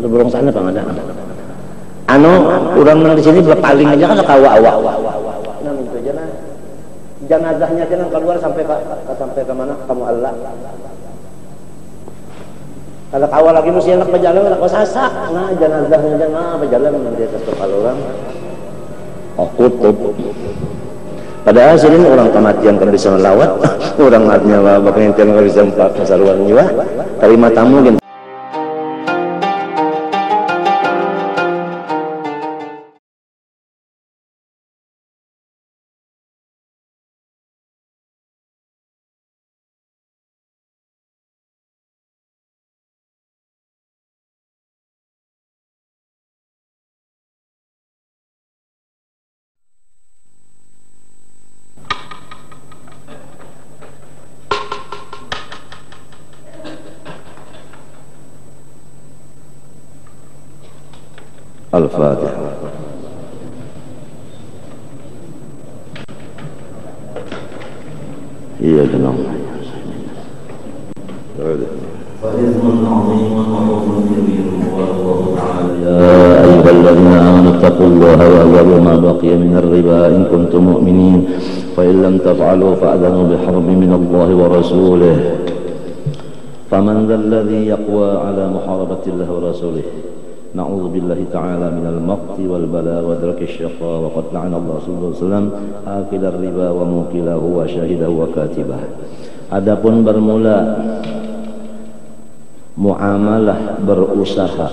Burung sana bang ada. Orang di sini berpaling aja kan kawa awak. Nah itu aja nah. Jenazahnya kan keluar sampai ke mana? Kamu Allah. Kalau kawa lagi mesti enak berjalan, kalau sasak, nah jenazahnya jangan berjalan di atas kepala orang. Kutub. Padahal sini orang kematian kan bisa melawat, orang artinya bapak yang kan bisa pasaruan jiwa, terima tamu gitu. Al-Fatihah. Iya tenang. Ya ayyuhalladzina amanu taqullaha wa dharu ma baqiya minar riba in kuntum mu'minin fa in lam taf'alu fa'adhanu biharbin minallahi wa rasulih faman dzalladzi yaqwa ala muharabatillahi wa rasulih. Na'udzu billahi ta'ala minal maqti wal bala wa drakis syaqa wa qad la'ana Allah sallallahu alaihi wasallam akilar riba wa muqilahu wa syahidahu wa katibah. Adapun bermula muamalah berusaha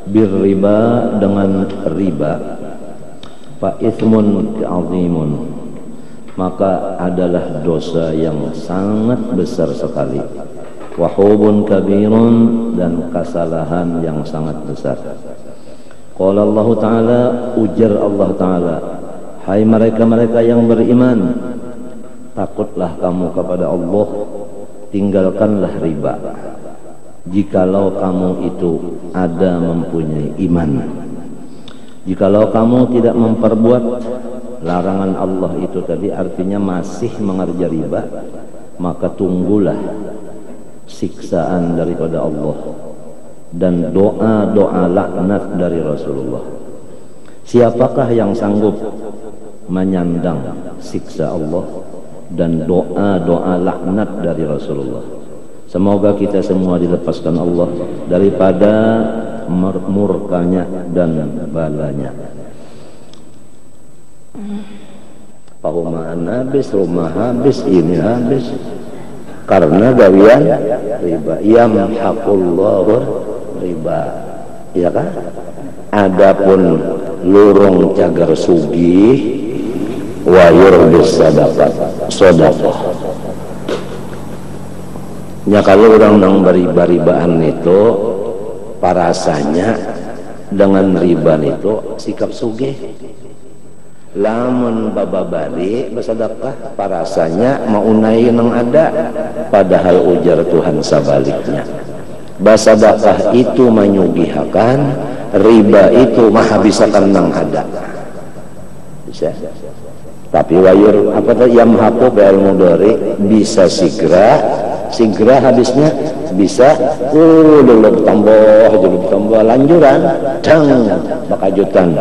birriba dengan riba fa itsmun azimun, maka adalah dosa yang sangat besar sekali, wahubun kabirun, dan kesalahan yang sangat besar. Qala Allah Ta'ala, ujar Allah Ta'ala, hai mereka-mereka yang beriman, takutlah kamu kepada Allah, tinggalkanlah riba jikalau kamu itu ada mempunyai iman. Jikalau kamu tidak memperbuat larangan Allah itu tadi, artinya masih mengerja riba, maka tunggulah siksaan daripada Allah dan doa-doa laknat dari Rasulullah. Siapakah yang sanggup menyandang siksa Allah dan doa-doa laknat dari Rasulullah? Semoga kita semua dilepaskan Allah daripada murkanya dan balanya. Pahumaan habis, rumah habis, ini habis, karena gawian riba. Yamhaqullahu riba, ya kan? Adapun lurung cagar sugih wa yurbis sadaqah. Ya kalau orang nang beriba-ribaan itu parasanya dengan riba itu sikap sugih. Lamun bababali bersedekah parasanya mau naik nang ada, padahal ujar Tuhan sebaliknya. Bersedekah itu menyugihakan, riba itu menghabiskan nang ada. Bisa. Tapi wayur apa tuh yamhaqu fi'il mudhari bisa segera habisnya, bisa dulu tambah lanjuran dang bakajutan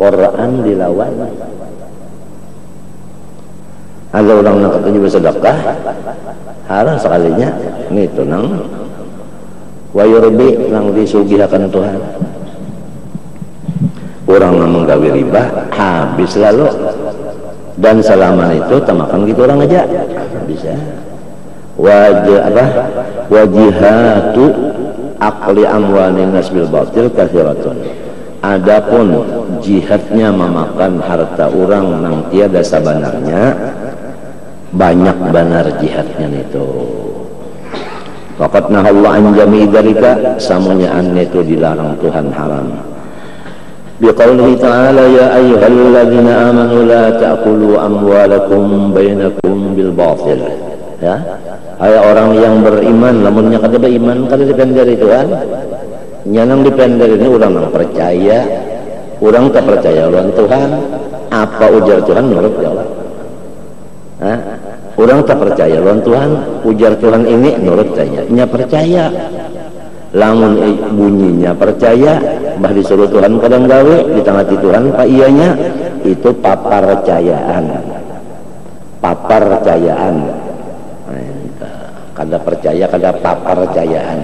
Quran dilawan. Ada orang nak katanya bersedekah, haram sekalinya gitu nang wa yurbi nang disugihakan Tuhan. Orang menggawe riba habis lalu, dan selama itu tamakan gitu orang aja bisa. Wajihatu akli amwalin nas bil batil kathiratun. Adapun jihadnya memakan harta orang nang tiada sabanarnya, banyak benar jihadnya itu. Faqad nahallahu an jami'i dzalika, samunya an itu dilarang Tuhan haram. biqaulihi ta'ala ya ayyuhalladzina amanu la ta'kulu amwalakum bainakum bil batil. Ya, hai orang yang beriman, lamunnya kada beriman kada dipend dari Tuhan. Nyanang dipend dari ini orang yang percaya, orang tak percaya lawan Tuhan. Apa ujar Tuhan menurut Allah? Orang tak percaya lawan Tuhan, ujar Tuhan ini menurut saya nya percaya. Lamun bunyinya percaya, bah disuruh Tuhan kadang gawe di tengah Tuhan pak ianya itu paparcayaan. Paparcayaan. Kada percaya kada paparcayaan.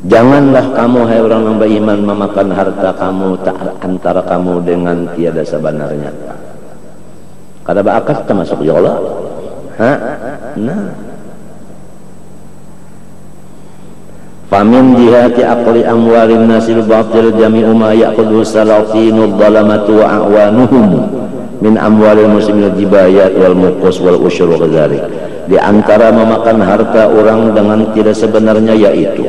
Janganlah kamu hai orang yang beriman memakan harta kamu tak antara kamu dengan tiada sebenarnya. Kada baakas termasuk ya Allah. Nah. Famin jihati aqli amwalin nasil batil jami'u ma ya'khudhu salatinu dhalamatu wa a'wanuhum min amwalil muslimin jibayat wal muqus wal usyur wa ghazalik. Di antara memakan harta orang dengan tidak sebenarnya yaitu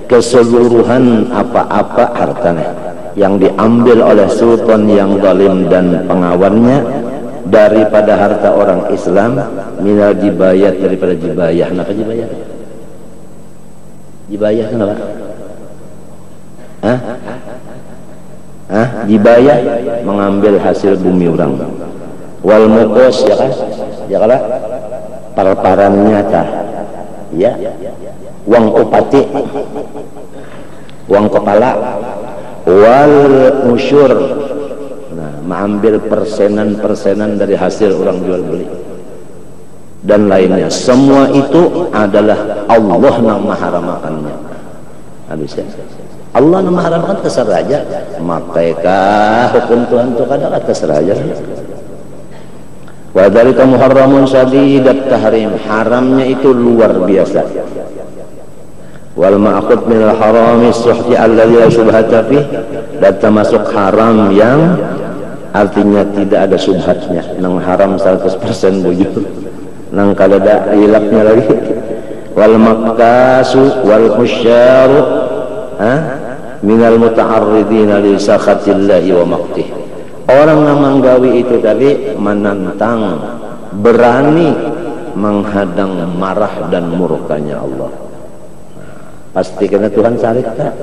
keseluruhan apa-apa hartanya yang diambil oleh sultan yang zalim dan pengawannya daripada harta orang Islam minal jibayat daripada jibayah. Kenapa jibayah? Jibayah kenapa? Jibayah mengambil hasil bumi orang. Wal muqos ya kan? Ya kan? Parparannya tah. Ya. Uang upati, uang kepala, wal usyur, nah, mengambil persenan dari hasil orang jual beli dan lainnya. Semua itu adalah Allah yang mengharamkannya. Habisnya Allah yang mengharamkan terserah aja. Maka hukum Tuhan itu kadang terserah aja. Wa dzalika muharramun syadidat tahrim, haramnya itu luar biasa. Wal ma'khud minal harami suhti alladzi la syubhata fih, dan termasuk haram yang artinya tidak ada subhatnya, nang haram 100% bujur, nang kada ada ilaknya lagi. Wal maqtasu wal khusyaru minal muta'arridina li sakhatillahi wa maqtih. Orang yang menggawi itu tadi menantang, berani menghadang marah dan murkanya Allah. Pasti kena Tuhan sarik tak?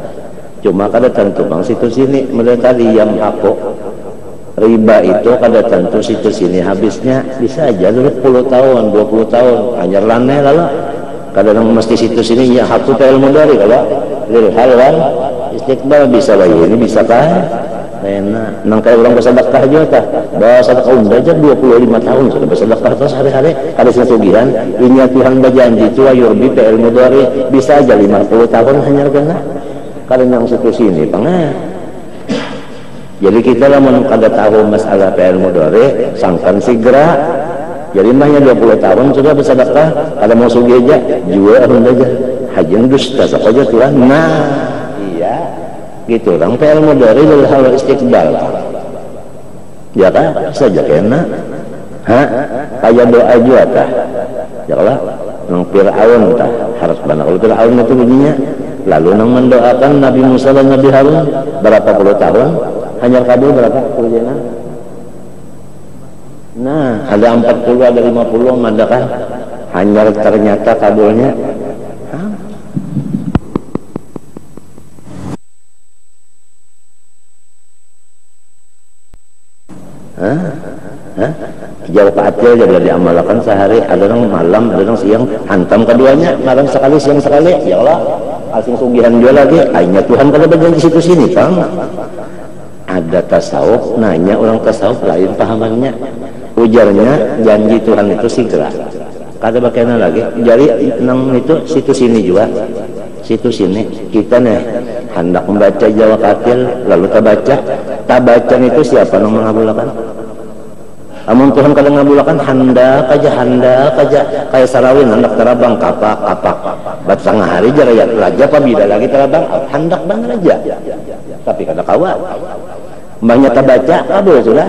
Cuma kada tentu bang situ sini mereka diam aku riba itu kada tentu situ sini habisnya bisa aja 10 tahun 20 tahun hanya lane lalu kadang mesti situ sini ya aku ilmu dari kalau lil halwan istiqbal bisa lagi ini bisa kah? Enak nang kayak orang bersedekah aja tak bawa sedekah aja 25 tahun sudah bersedekah terus hari-hari ada sesugihan ini Tuhan berjanji itu ayurbi PL mudari bisa aja 50 tahun hanya kena kalau yang situ sini pangah. Jadi kita lah kada tahu masalah PL mudari sangkan segera jadi mahnya 20 tahun sudah bersedekah kalau mau sugih aja jual aja hajin dusta saja Tuhan. Nah iya gitu orang PL mudari lil hal istiqbal ya kan saja kena kayak doa juga tah ya Allah nang Fir'aun tah harus benar kalau Fir'aun itu bunyinya lalu nang mendoakan Nabi Musa dan Nabi Harun berapa puluh tahun hanya kabul berapa puluhnya. Nah ada 40 ada 50 ada kan hanya ternyata kabulnya jauh ke atil jadi diamalkan sehari ada orang malam ada orang siang hantam keduanya malam sekali siang sekali ya Allah asing sugihan dia lagi akhirnya Tuhan kalau berjanji situ sini Kang ada tasawuf nanya orang tasawuf lain pahamannya ujarnya janji Tuhan itu segera kada bagaimana lagi jadi nang itu situ sini juga situ sini kita nih hendak membaca Jawa Katil lalu tak baca itu siapa yang mengabulkan amun Tuhan kadang ngabulkan hendak aja kayak sarawin hendak terabang kapak bat setengah hari jarayat raja pabila lagi terabang hendak banget aja tapi kada kawa mbahnya tak baca kabul sudah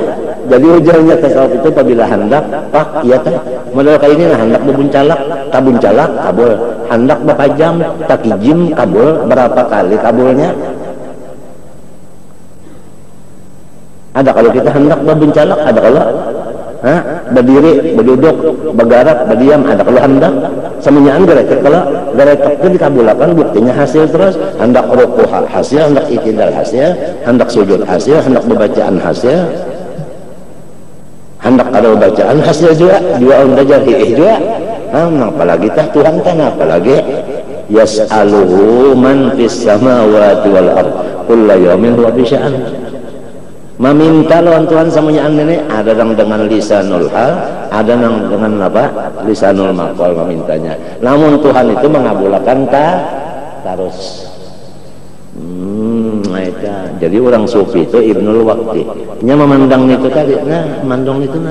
Jadi ujarnya tasawuf itu apabila hendak pak ya teh model kayak ini lah, hendak bebuncalak tabuncalak kabul, hendak bapajam takijim kabul, berapa kali kabulnya ada kalau kita hendak bebuncalak, ada kalau berdiri, berduduk, bergerak, berdiam, ada kalau hendak semuanya geretek, kalau geretek itu dikabulkan buktinya hasil terus, hendak ruku hasil, hendak itidal hasil, hendak sujud hasil, hendak bacaan hasil, hendak ada bacaan hasil juga, dua undajar hiih juga. Apalagi tah Tuhan tanah, apalagi yas'aluhu man fis samawati wal ard kullu yawmin huwa fi sya'an. Meminta lawan Tuhan semuanya ini ada yang dengan lisanul hal, ada yang dengan apa? Lisanul maqal memintanya. Namun Tuhan itu mengabulkan terus. Jadi orang sufi itu Ibnul Waqti. Nya memandang itu tadi, memandang itu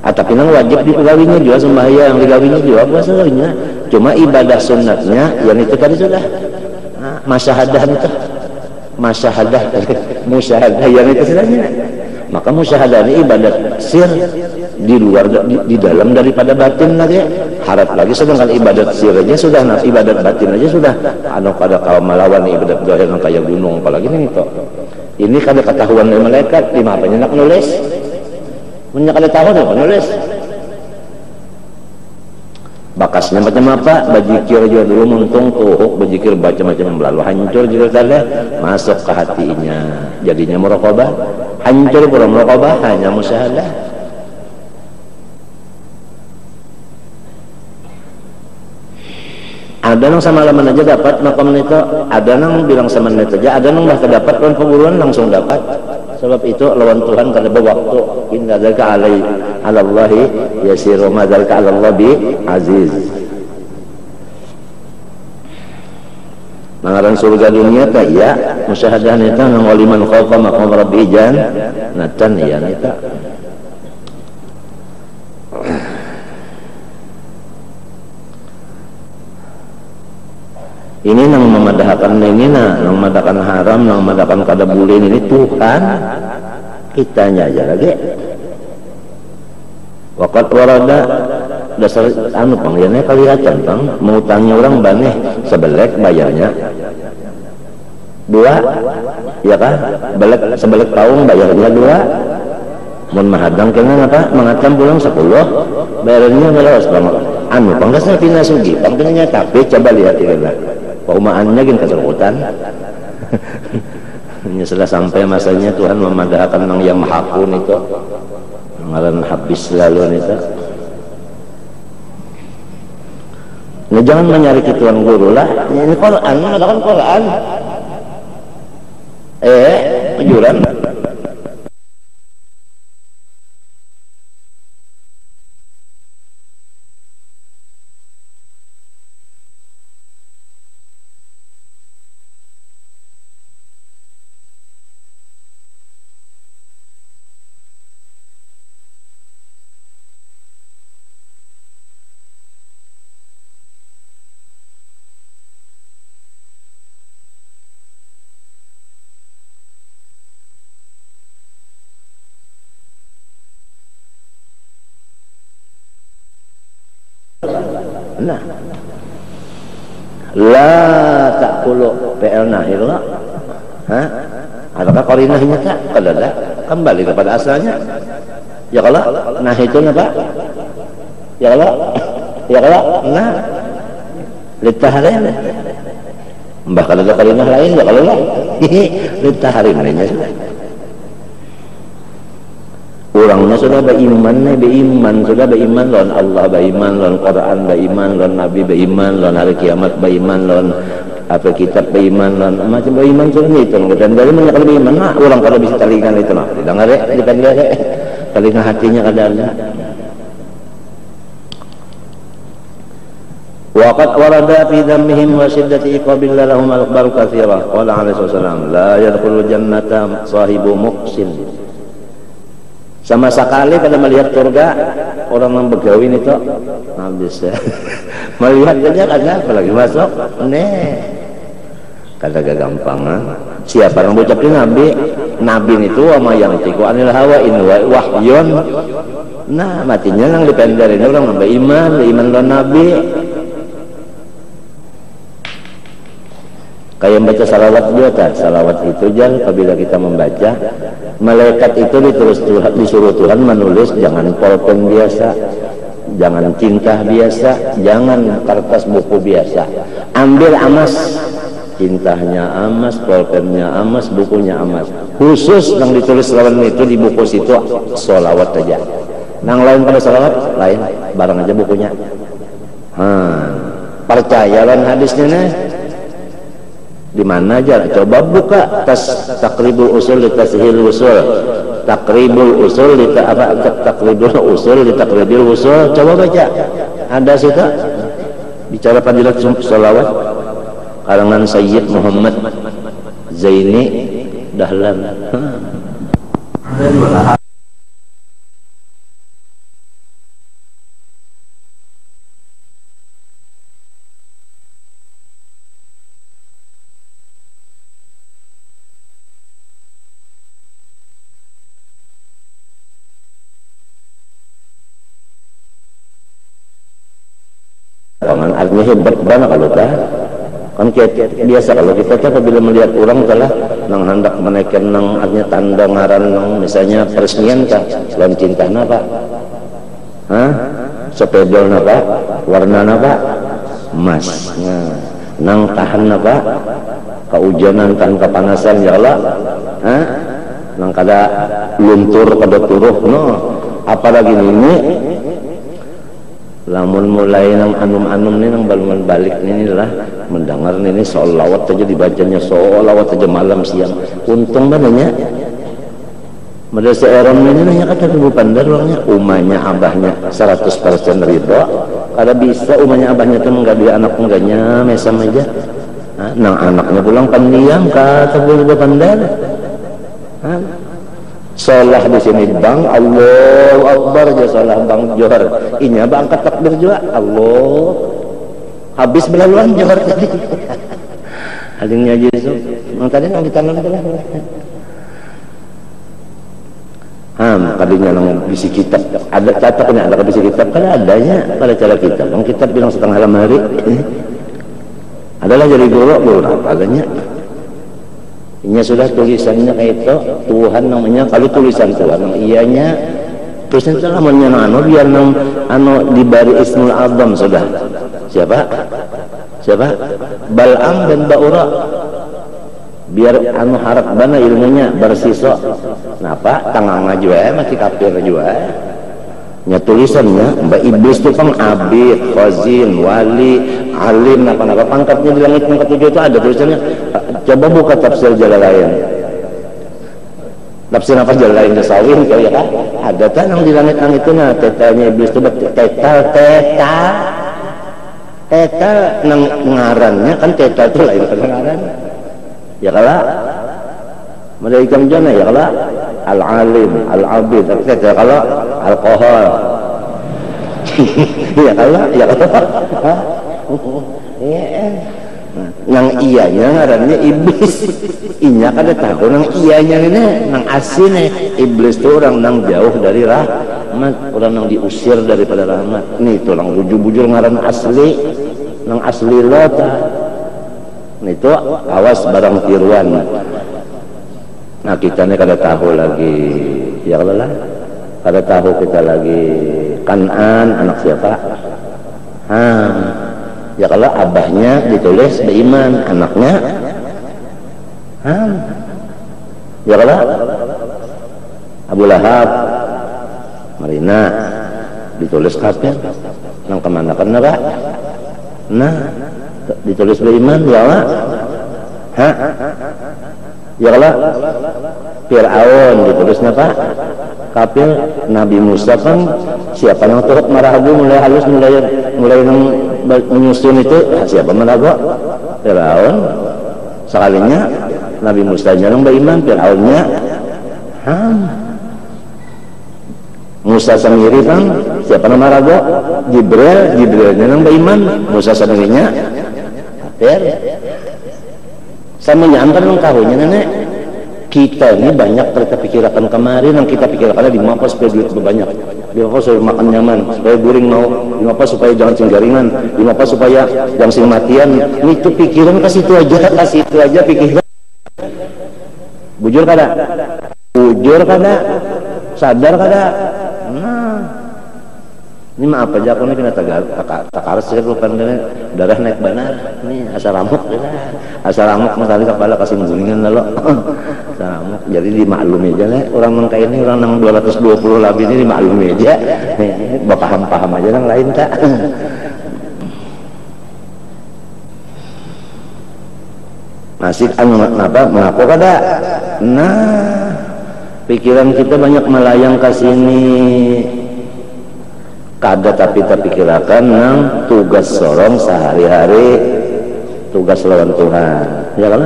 tapi nang wajib digawinya juga sembahyang, digawinya juga puasa gawinya. Cuma ibadah sunatnya yang itu tadi sudah. Masyahadah itu. Masyahadah yang itu sebenarnya. Maka musyahadah ini ibadat sir di luar di dalam daripada batin lagi. Harap lagi sedangkan ibadat sir aja sudah, ibadat batin aja sudah. Pada kaum melawan ibadat zahir kayak gunung, apalagi ini itu. Ini kada ketahuan dari malaikat, lima apa nak nulis? Punya kada tahu apa nulis? Bakasnya macam apa? Bajikir juga dulu muntung tuhuk, bajikir baca macam lalu hancur juga tadi masuk ke hatinya, jadinya muraqabah. Hancur pura muraqabah, hanya musyahadah. Ada yang sama laman aja dapat makam itu, ada yang bilang sama menit aja, ada yang bahkan dapat lawan perguruan langsung dapat. Sebab itu lawan Tuhan kada berwaktu. Inna dzalika alallahi yasir wa madzalika alallahi aziz. Mangaran surga dunia teh ya musyahadah eta nang waliman khaufa maqam rabbi natan ya eta. Ini nang memadahkan ini nang memadahkan haram, nang memadahkan kada boleh ini Tuhan kitanya aja lagi. Waqat warada dasar panggilnya kelihatan bang, mengutangnya orang baneh sebelek bayarnya dua, ya kan? Sebelek tahun bayarnya dua. Mun mahadang kena apa? Mengatam pulang 10, bayarnya ngelos bang. Pangkasnya pina sugi, pangkasnya tapi coba lihat ini lah. Paumaannya gini keserutan. Sudah sampai masanya Tuhan memadahkan nang yang mahakun itu, ngaran habis lalu itu. Nah, jangan menyari Tuhan guru lah. Ini Quran, ada kan Quran. Kejuran. Nah, la ta'kulu PL nahir lah. Adakah qarinahnya tak? Kalau ada, kembali kepada asalnya. Ya kalau nah itu apa? Ya kalau nah litahrim. Mbah kalau ada qarinah lain ya kalau lah. Litahrim lainnya sudah. Orangnya sudah beriman sudah beriman lawan Allah, beriman lawan Quran, beriman lawan Nabi, beriman lawan hari kiamat, beriman lawan apa kitab, beriman lawan macam beriman sudah itu. Dan dari mana kalau beriman, orang kalau bisa telinga itu lah, dengar di telinga hatinya kadang. Waqad warada fi dhammihim wa shiddati iqabillah lahum al-akhbar katsirah. Qala alaihi wasallam, la yadkhulul jannata sahibu muqsin. Sama sekali pada melihat surga orang yang begawin itu habis ya. Melihat saja kada apalagi masuk kada gampang. Siapa yang ucapin Nabi nabi itu wa ma yantiqu anil hawa in huwa wahyun. Nah matinya nang dipenderin orang nambah iman lawan nabi. Kayak baca salawat juga, salawat itu jangan apabila kita membaca, malaikat itu disuruh Tuhan menulis jangan pulpen biasa, jangan tinta biasa, jangan kertas buku biasa, ambil amas, tintanya amas, pulpennya amas, bukunya amas, khusus yang ditulis lawan itu di buku situ salawat aja, nang lain pada salawat lain, barang aja bukunya. Percaya lan hadisnya nih. Di mana aja coba buka takribul usul di tashil usul, takribul usul di takribul usul di takribil usul, coba baca ada situ bicara fadilat sholawat karangan Sayyid Muhammad Zaini Dahlan. Artinya hebat banget kalau kan biasa kalau kita apabila melihat orang telah nang hendak menaikkan nang artinya tanda ngaran nang misalnya peresmian kah dalam cinta napa sepedol napa warna napa emas nang tahan napa keujanan tahan kepanasan ya Allah nang kada luntur kada turuh no apalagi ini lamun mulai nang anum-anum ini nang baluman balik ini lah mendengar ini sholawat aja dibacanya sholawat aja malam siang untung banyak pada seorang ini nanya kata ibu pandar orangnya umahnya abahnya 100% ridho kada bisa umahnya abahnya itu menggabi anak enggaknya mesam aja nang anaknya pulang pendiam kata ibu pandar sholah di sini bang Allahu Akbar aja sholah bang Johar ini bang angkat takbir juga Allah habis belaluan Johar tadi halingnya Yesus mang tadi nang ditanam telah kadinya nang bisi kitab ada catatnya ada bisi kitab kan adanya pada cara kitab bang kitab bilang setengah lemari adalah jadi guru apa adanya. Ini sudah tulisannya kayak itu Tuhan namanya kalau tulisan Tuhan ianya tulisan itu namanya biar dibari Ismul Azam sudah siapa Bal'am dan Ba'ura biar harap bana ilmunya bersiso napa tangang juga masih kafir juga nya tulisannya Mbak Iblis itu kan abid, khazin, wali, alim, apa-apa pangkatnya di langit pangkat 7 itu ada tulisannya. Coba buka tafsir Jalalain. Tafsir apa Jalalain Jasawin kau ya kan? Ada kan yang di langit-langit itu nah tetanya Iblis itu teta nang ngarannya kan teta itu lain kan ngaran. Ya kalah. Mereka jana ya kalah al-alim, al-abid, teta kalah al-qahar. Ya kalah. Nang iyanya ngarannya iblis inya kada tahu nang iyanya ini nang asine iblis itu orang nang jauh dari rahmat orang nang diusir daripada rahmat nih itu nang bujur-bujur ngaran asli nang asli lota nih itu awas barang tiruan nah kita ini kada tahu lagi ya Allah kada tahu kita lagi Kanan anak siapa ya kalau abahnya ditulis beriman anaknya ya kalau Abu Lahab Marina ditulis kafir nang kemana Pak nah ditulis beriman ya Allah ya kalau Fir'aun ditulis apa kafir Nabi Musa kan siapa yang turut marahabu mulai halus mulai menyusun itu siapa meragu Fir'aun sekalinya Nabi Musa yang beriman Fir'aunnya Musa sendiri kan siapa nama ragu Jibril yang beriman Musa sendirinya kafir sama nyantar yang kahunya nenek kita ini banyak kita pikirkan kemarin, yang kita pikirkan di apa supaya duit banyak, di apa supaya makan nyaman, supaya guring mau, di apa supaya jangan cinggaringan, di apa supaya jangan sing matian. Itu pikiran kasih itu aja pikiran. Bujur kada, sadar kada. Nah, ini maaf aja aku nih kena takaras saya lupa darah naik benar. Ini asal ramuk tadi kepala kasih menggulingan lalu. Asal ramuk. Jadi dimaklumi aja lah. Orang mengkai ini orang nang 220 lebih ini dimaklumi aja. Paham aja yang lain tak. Masih apa mengaku kada? Nah, pikiran kita banyak melayang ke sini. Kada tapi pikirakan nang tugas sorong sehari-hari, tugas lawan Tuhan. Ya kan?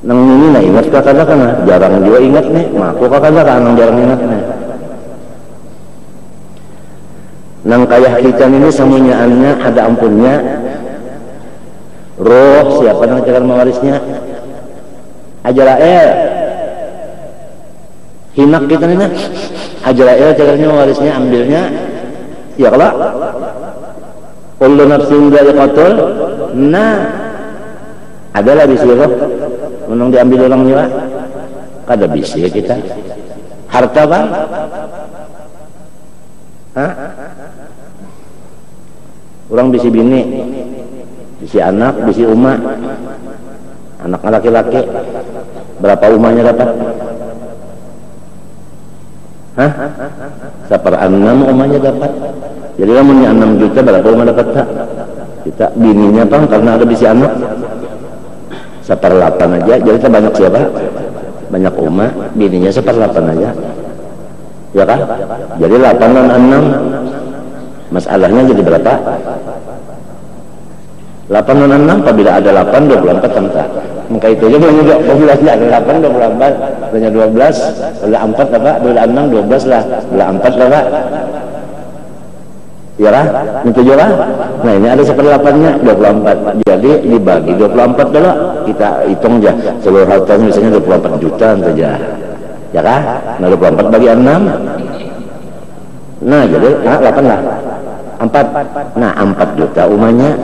Nang ini na ingat ka kada kana? Jarang juga ingat nih. Maku ka kada kan nang jarang ingat nih. Nang kaya kita ini semunyaannya ada ampunnya. Roh siapa nang cakar mewarisnya? Ajrael. Hinak kita ini Ajrael cakarnya mewarisnya ambilnya. Ya kalau kullu nafsin dha'iqatul. Nah, adalah bisi roh menung diambil orang nyawa. Kada bisi kita. Harta bang? Hah? Orang bisi bini, bisi anak, bisi uma. Anak laki-laki berapa umahnya dapat? Hah? 1/6 umahnya dapat. Jadi lamunnya 6 juta berapa umah dapat tak? Kita bininya bang karena ada bisi anak 1/8 aja. Jadi kita banyak siapa? Banyak umah, bininya 1/8 aja. Ya kan? Jadi 8 dan 6 masalahnya jadi berapa? 8 dan 6 apabila ada 8 24 tambah. Maka itu aja banyak 12 lah, ada 8 24 banyak 12, ada 4 apa? Ada 6 12 lah, ada 4 lah Pak. Ya lah, itu juga. Nah ini ada 1/8-nya 24. Jadi dibagi 24 dulu. Kita hitung aja seluruh hartanya misalnya 24 juta saja. Ya kan? Nah 24 bagi 6. Nah jadi 8 lah. 4. Nah 4 juta umahnya.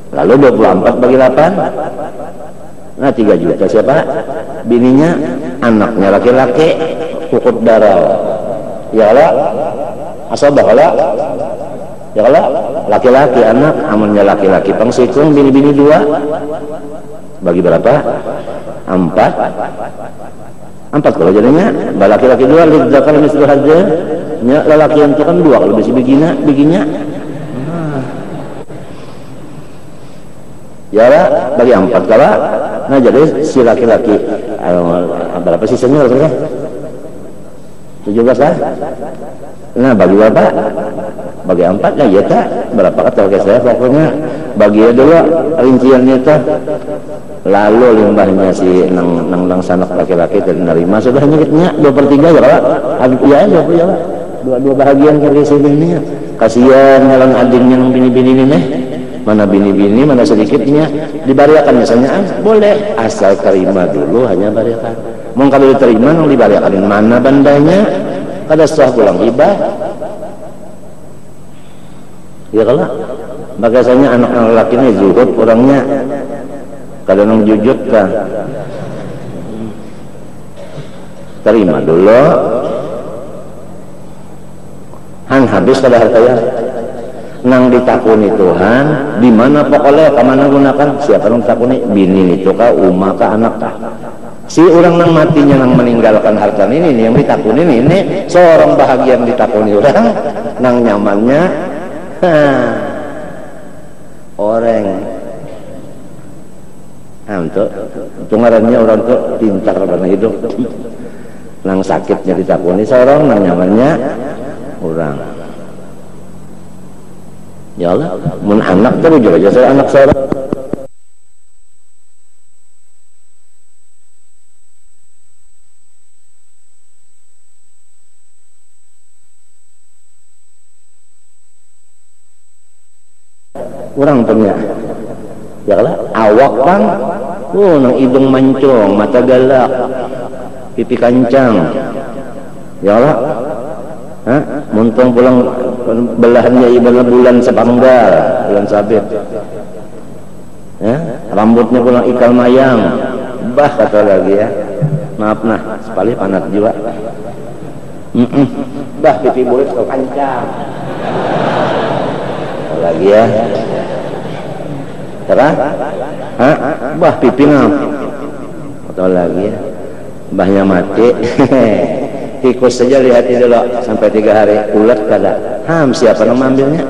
Lalu 24 bagi 8. Nah 3 juta siapa? Bininya, anaknya laki-laki, ukut darah. Ya Allah. Asabah Allah. Ya Allah. Laki-laki anak, amannya laki-laki pangsikung, bini-bini 2. Bagi berapa? 4. 4 kalau jadinya laki-laki 2 lidzakar mislu hadzal. Nya lelaki yang itu kan 2 kalau bisi biginya. Ya lah, bagi 4 kala. Nah jadi si laki-laki berapa sisanya rasanya? 17 lah. Nah bagi berapa? Bagi 4 lah ya tak. Berapa kata saya pokoknya bagi dulu rinciannya tak. Lalu limbahnya si nang sanak laki-laki terima sudah nyikitnya 2/3 ya kalau ya 20 ya lah. Dua bahagian kerja sini ini. Kasihan ngalang adingnya nang bini-bini ini nih. Mana bini-bini, mana sedikitnya dibariakan misalnya boleh asal terima dulu hanya bariakan. Mau kalau diterima nang dibariakan mana bandanya? Kada sah pulang hibah. Ya kalau biasanya anak laki ini zuhud orangnya kada nang jujur kan. Terima dulu. Han habis kada hartanya. Nang ditakuni Tuhan di mana pokoknya kemana gunakan siapa nang ditakuni bini itu kah umah kah anak kah si orang nang matinya nang meninggalkan harta ini yang ditakuni ini seorang bahagia yang ditakuni orang nang nyamannya orang untuk ngarannya orang tuh pintar karena hidup nang sakitnya ditakuni seorang nang nyamannya orang. Ya Allah, mun anak terus juga saya anak seorang. Kurang punya. Ya Allah, awak bang nang hidung mancung, mata galak, pipi kancang. Ya Allah. Hah? Muntong pulang belahannya ibarat bulan sepanggal, bulan sabit. Ya, rambutnya pulang ikal mayang. Bah kata lagi ya. Maaf nah, sekali panat jiwa. Bah pipi bulat kau kancang. Lagi ya. Terang? Hah? Bah pipi ngam. Atau lagi ya. Bahnya mati. Tikus saja lihat itu loh sampai 3 hari. Ulat kada. Siapa yang mengambilnya?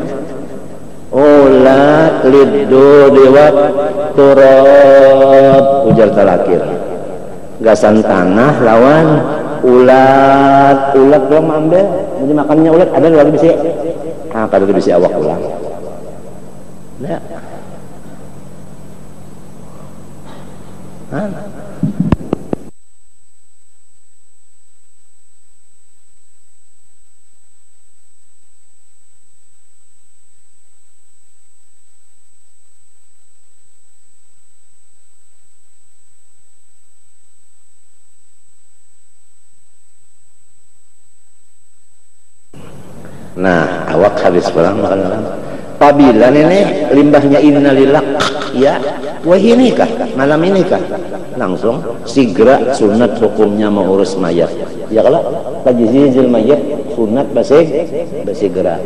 Ulat liddu diwat turab, ujar talakir. Gasan tanah lawan ulat. Ulat belum ambil. Jadi makannya ulat ada lagi bisi. Kada bisi awak ulang. Ya. Nah, awak habis pulang makan malam. Apabila nenek limbahnya innalillah, ya, wah ini kah? Malam ini kah? Langsung segera sunat hukumnya mengurus mayat. Ya kalau lagi zizil mayat sunat basegera.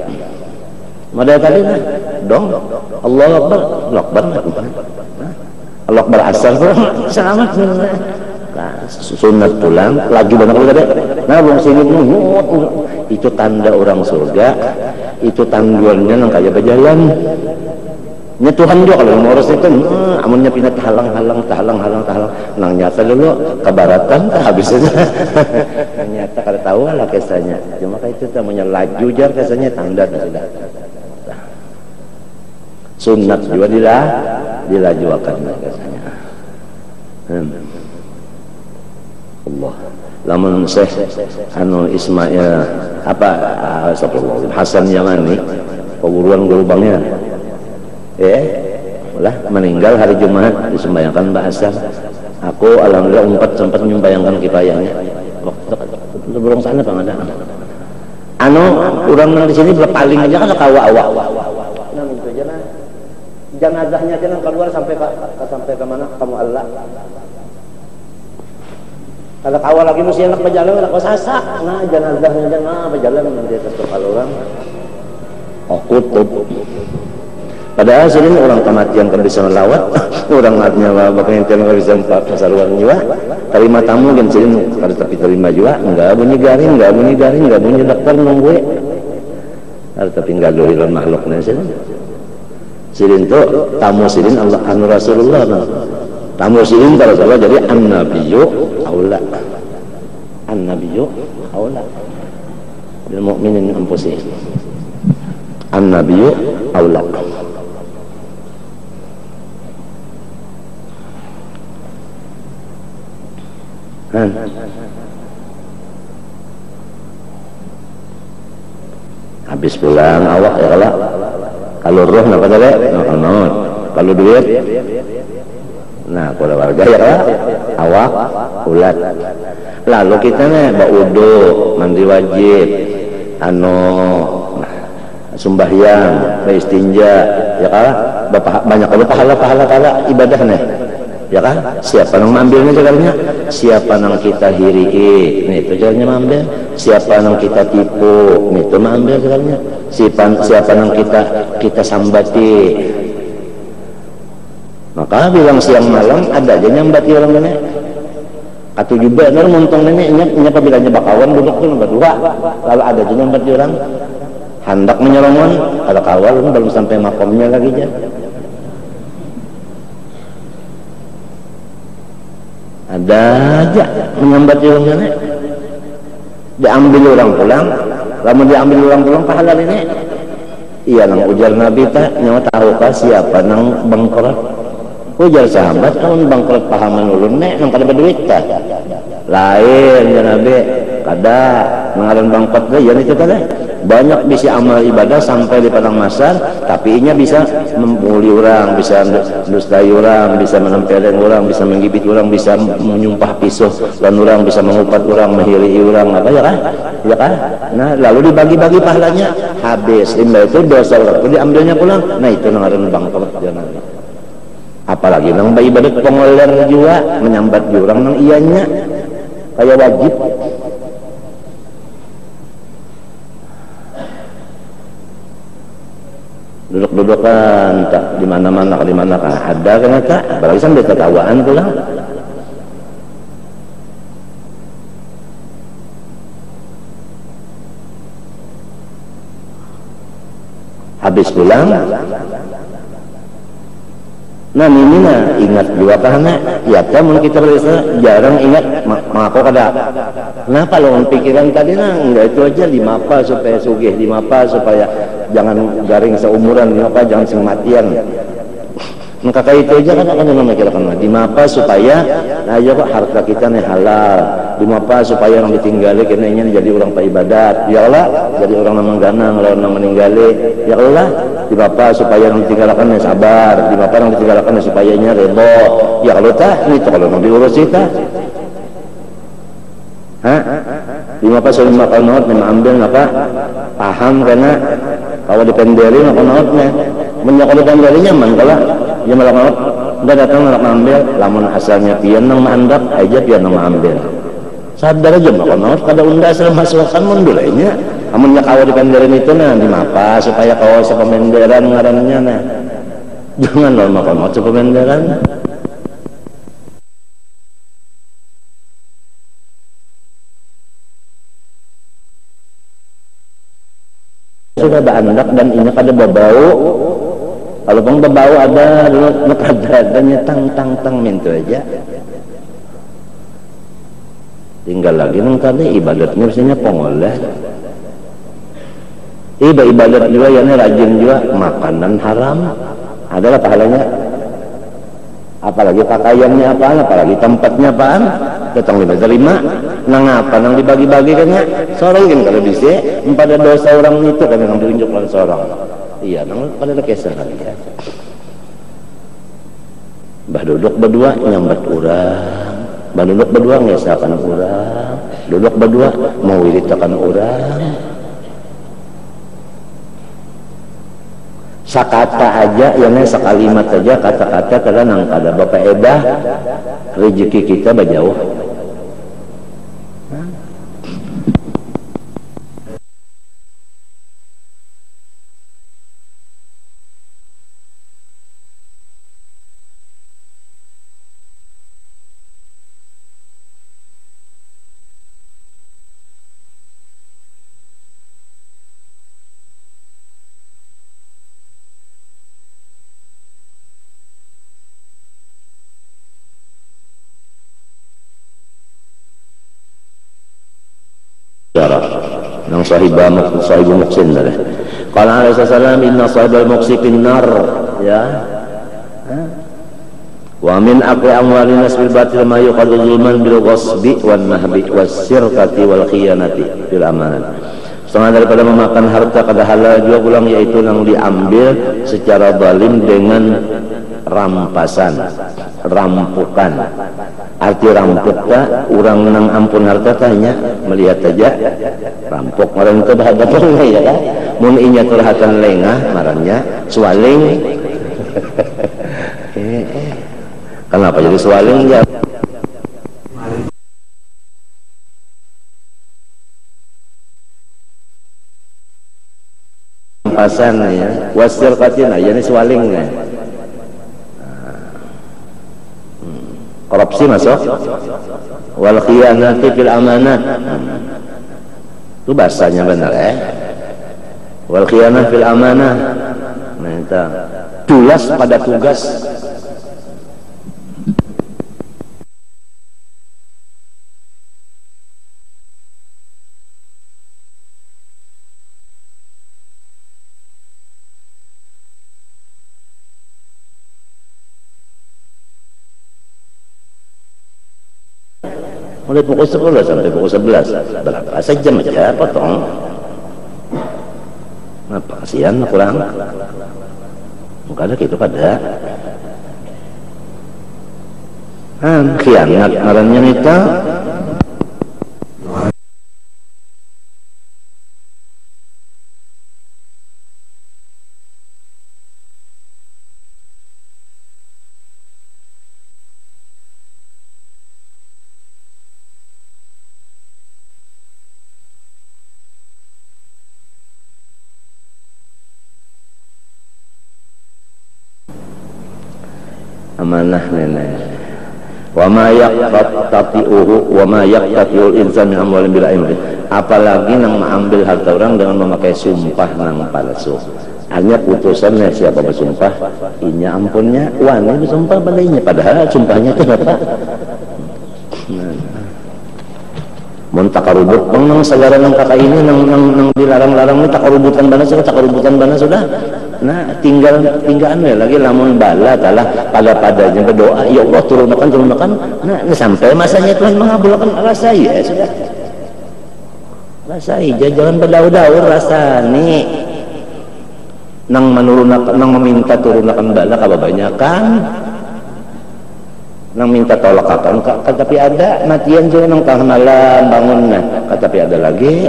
Modal tadi nah, dong. Allahu Akbar, Allahu Akbar, Allahu Akbar asal selamat. Nah, sunat pulang lagi banyak tadi. Nah, belum sini itu tanda orang surga, itu tanduannya nang kaya berjalan. Nya Tuhan juga kalau ngurus itu, amunnya pindah tahalang, nang nyata dulu kebaratan habisnya. Nyata kada tahu lah kisahnya. Cuma kayak itu namanya laju jar kisahnya tanda sudah. Sunat juga dilajuakan kisahnya. Allah. Lamun Syekh Ismail Hasan Yamani perguruan gerubangnya lah meninggal hari Jumat disembayangkan bahasa. Aku alhamdulillah sempat membayangkan kifayahnya waktu belum sana Bang ada orang di sini paling aja kan kawa awak nah itu aja nah jenazahnya aja keluar sampai ke mana kamu Allah. Kalau awal lagi mesti enak berjalan, enak sasak. Nah, jenazahnya jangan berjalan di atas kepala orang. Kutub. Padahal sini orang kematian kan bisa melawat, orang matinya bakal yang kan bisa pasar luar jiwa. Terima tamu kan sini kalau tapi terima juga, enggak bunyi garing, enggak bunyi dokter nunggu. Kalau tapi enggak dohilan makhluknya sini. Sini tu tamu sini Allah anu Rasulullah. Tamu sini kalau salah jadi an-nabiyyu aula. An-nabiyyu aula. Bil mu'minin anfusihim. An-nabiyyu aula. Habis pulang awak ya kalau roh napa tadi? Kalau duit nah kalau warga ya awak ulat lalu kita nih baudo mandi wajib sembahyang beristinja ya kan banyak pahala ibadah nih ya kan siapa yang mengambilnya jalannya siapa yang kita hirii nih itu jalannya mengambil siapa yang kita tipu nih itu mengambil jalannya siapa yang kita sambati. Maka bilang siang malam ada aja nyambati orang nenek. Atau juga benar muntong neneknya apabila bakawan duduk tuh berdua. Lalu ada aja nyambati orang. Hendak menyerongon kalau kawal belum sampai makomnya lagi aja. Ada aja menyambati orang nenek. Diambil orang pulang. Lalu diambil orang pulang pahala nenek. Iya nang ujar Nabi tak nyawa tahu kah siapa nang bangkrut. Ujar sahabat kan bangkrut pahaman ulun nek nang kada berduit ta lain ya Nabi kada nangaran bangkrut ge ya itu kada banyak bisa amal ibadah sampai di padang mahsyar, tapi inya bisa mempuli orang, bisa dustai orang, bisa menempeleng orang, bisa menggibit orang, bisa menyumpah pisau dan orang, bisa mengupat orang, menghiri orang, apa ya kan? Ya kan? Nah, lalu dibagi-bagi pahalanya, habis limbah itu dosa orang itu diambilnya pulang. Nah, itu ngaran bangkrut jangan. Apalagi nang ibadat pengoler juga menyambat orang nang ianya kayak wajib. Duduk-dudukan tak di mana-mana ada kan tak apalagi sampai ketawaan pulang. Habis pulang nah ini nah ingat juga karena ya kamu kita berisa jarang ingat mako kada kenapa lo pikiran tadi nah enggak itu aja 5 apa supaya sugih 5 apa supaya jangan garing seumuran 5 apa jangan sematian maka kayak itu aja kan akan memikirkan 5 apa supaya nah aja kok harta kita nih halal 5 apa supaya orang ditinggali karena jadi orang ibadat ya Allah jadi orang namang ganang lawan orang meninggali ya Allah 5 apa supaya orang ditinggalkan sabar 5 apa orang ditinggalkan supaya nya redha ya kalau tah ini kalau mau diurus kita ha 5 apa soal makan naot ambil apa paham karena kalau dipenderin apa naotnya menyokol penderi nyaman kalau dia malah naot udah datang malah ambil lamun asalnya pian nang mandap aja pian nang ambil sadar aja makan naot kada unda asal masukkan mundulnya amunnya kau dipenderin itu nah di mapa supaya kau sepemenderan ngarannya nah jangan lo makan naot sepemenderan sudah ada anak dan ini kada berbau kalau pun berbau ada lu kada adanya tang mintu aja tinggal lagi nang tadi ibadatnya biasanya pengoleh ibadat juga yang rajin juga makanan haram adalah pahalanya apalagi pakaiannya apaan apalagi tempatnya apaan datang terima nang apa nang dibagi-bagi kan ya seorang kan kalau bisa pada dosa orang itu kan yang diunjukkan seorang iya nang pada lekesa kan ya bah duduk berdua nyambat urang bah duduk berdua ngesakan urang duduk berdua mau wiritakan urang sakata aja yang sekalimat aja kata-kata kada nang kada bapak edah rezeki kita bajauh yang sahibu muksin dah. Qala alaihi wasallam inna sahibal muksi finnar ya. Wa min aqli amwalin nas bil batil ma yuqadu zulman bil ghasbi wan nahbi was sirqati wal khiyanati fil amanah. Setengah daripada memakan harta kada halal juga pulang yaitu yang diambil secara zalim dengan rampasan, rampukan. Arti rampuk tak orang nang ampun harta tanya melihat aja rampuk orang itu berhadapan ya kan mun inya curhatan lengah marahnya swaling kenapa jadi swaling ya rampasan ya wasir katina yani swaling ya korupsi masuk wal khiyanati fil amanat itu bahasanya benar wal khiyanah fil amanah nah itu dulas pada tugas mulai pukul 10 sampai pukul 11 berapa sejam aja potong Apa kasihan kurang? Enggak ada gitu pada. Khianat ngarannya nita. Amanah nenek. Wa ma yaqtati'uhu wa ma yaqtati'ul insan min amwalin bil ilmi. Apalagi nang mengambil harta orang dengan memakai sumpah nang palsu. Hanya putusannya siapa bersumpah, inya ampunnya, wani bersumpah padanya, padahal sumpahnya itu apa? Mun takarubut nang segala nang kakak ini nang dilarang-larang ini takarubutan bana sudah. Nah tinggal ya lagi lamun bala talah pada-padanya berdoa ya Allah turunkan. Nah sampai masanya Tuhan mengabulkan rasai ya sudah. Rasai jangan berdaur-daur rasani. Nang meminta turunkan bala kabanyakan. Nang minta tolakakan tapi ada matian juga nang tengah malam bangun nah tapi ada lagi.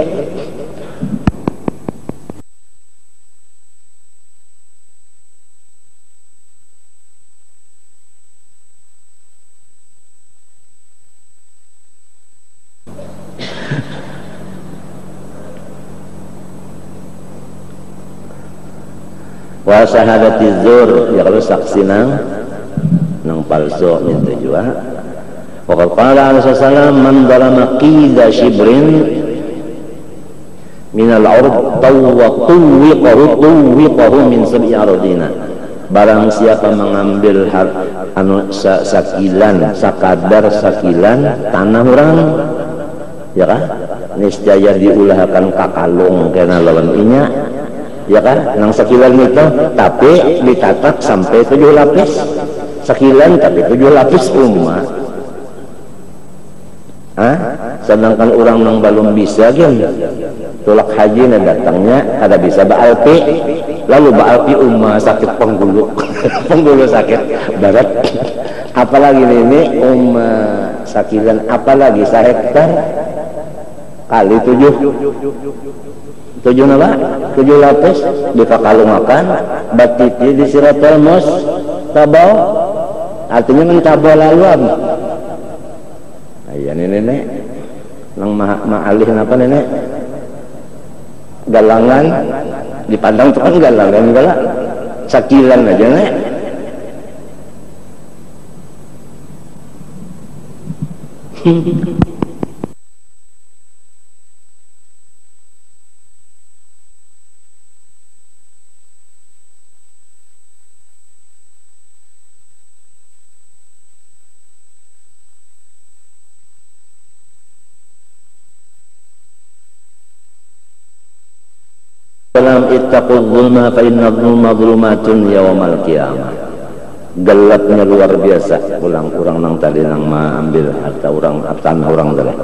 Wa syahadati zur ya kalau saksi nang palsu minta juga. Wa qala alaihi wasallam man dalama qiza shibrin min al-ard tuwiqahu min sab'i ardina. Barang siapa mengambil sakadar sakilan tanah orang ya kan niscaya diulahkan kakalung kena lawan inya ya kan nang sakilan itu tapi ditatak sampai 7 lapis sakilan tapi 7 lapis umat. Sedangkan orang nang belum bisa kan tulak haji datangnya ada bisa baalpi lalu baalpi sakit penggulu penggulu sakit barat apalagi ini sakilan apalagi sehektar kali 7 apa? 7 lapis dikakalungakan batiti di siratul mus tabau artinya mentabau laluan. Iya nenek nang maalih apa nenek galangan dipandang tuh kan galangan galak sakilan aja nek. Dalam ittaqul zulma fa inna zulma zulumatun yaumal qiyamah. Gelapnya luar biasa kurang nang tadi nang ambil harta orang tanah orang tadi.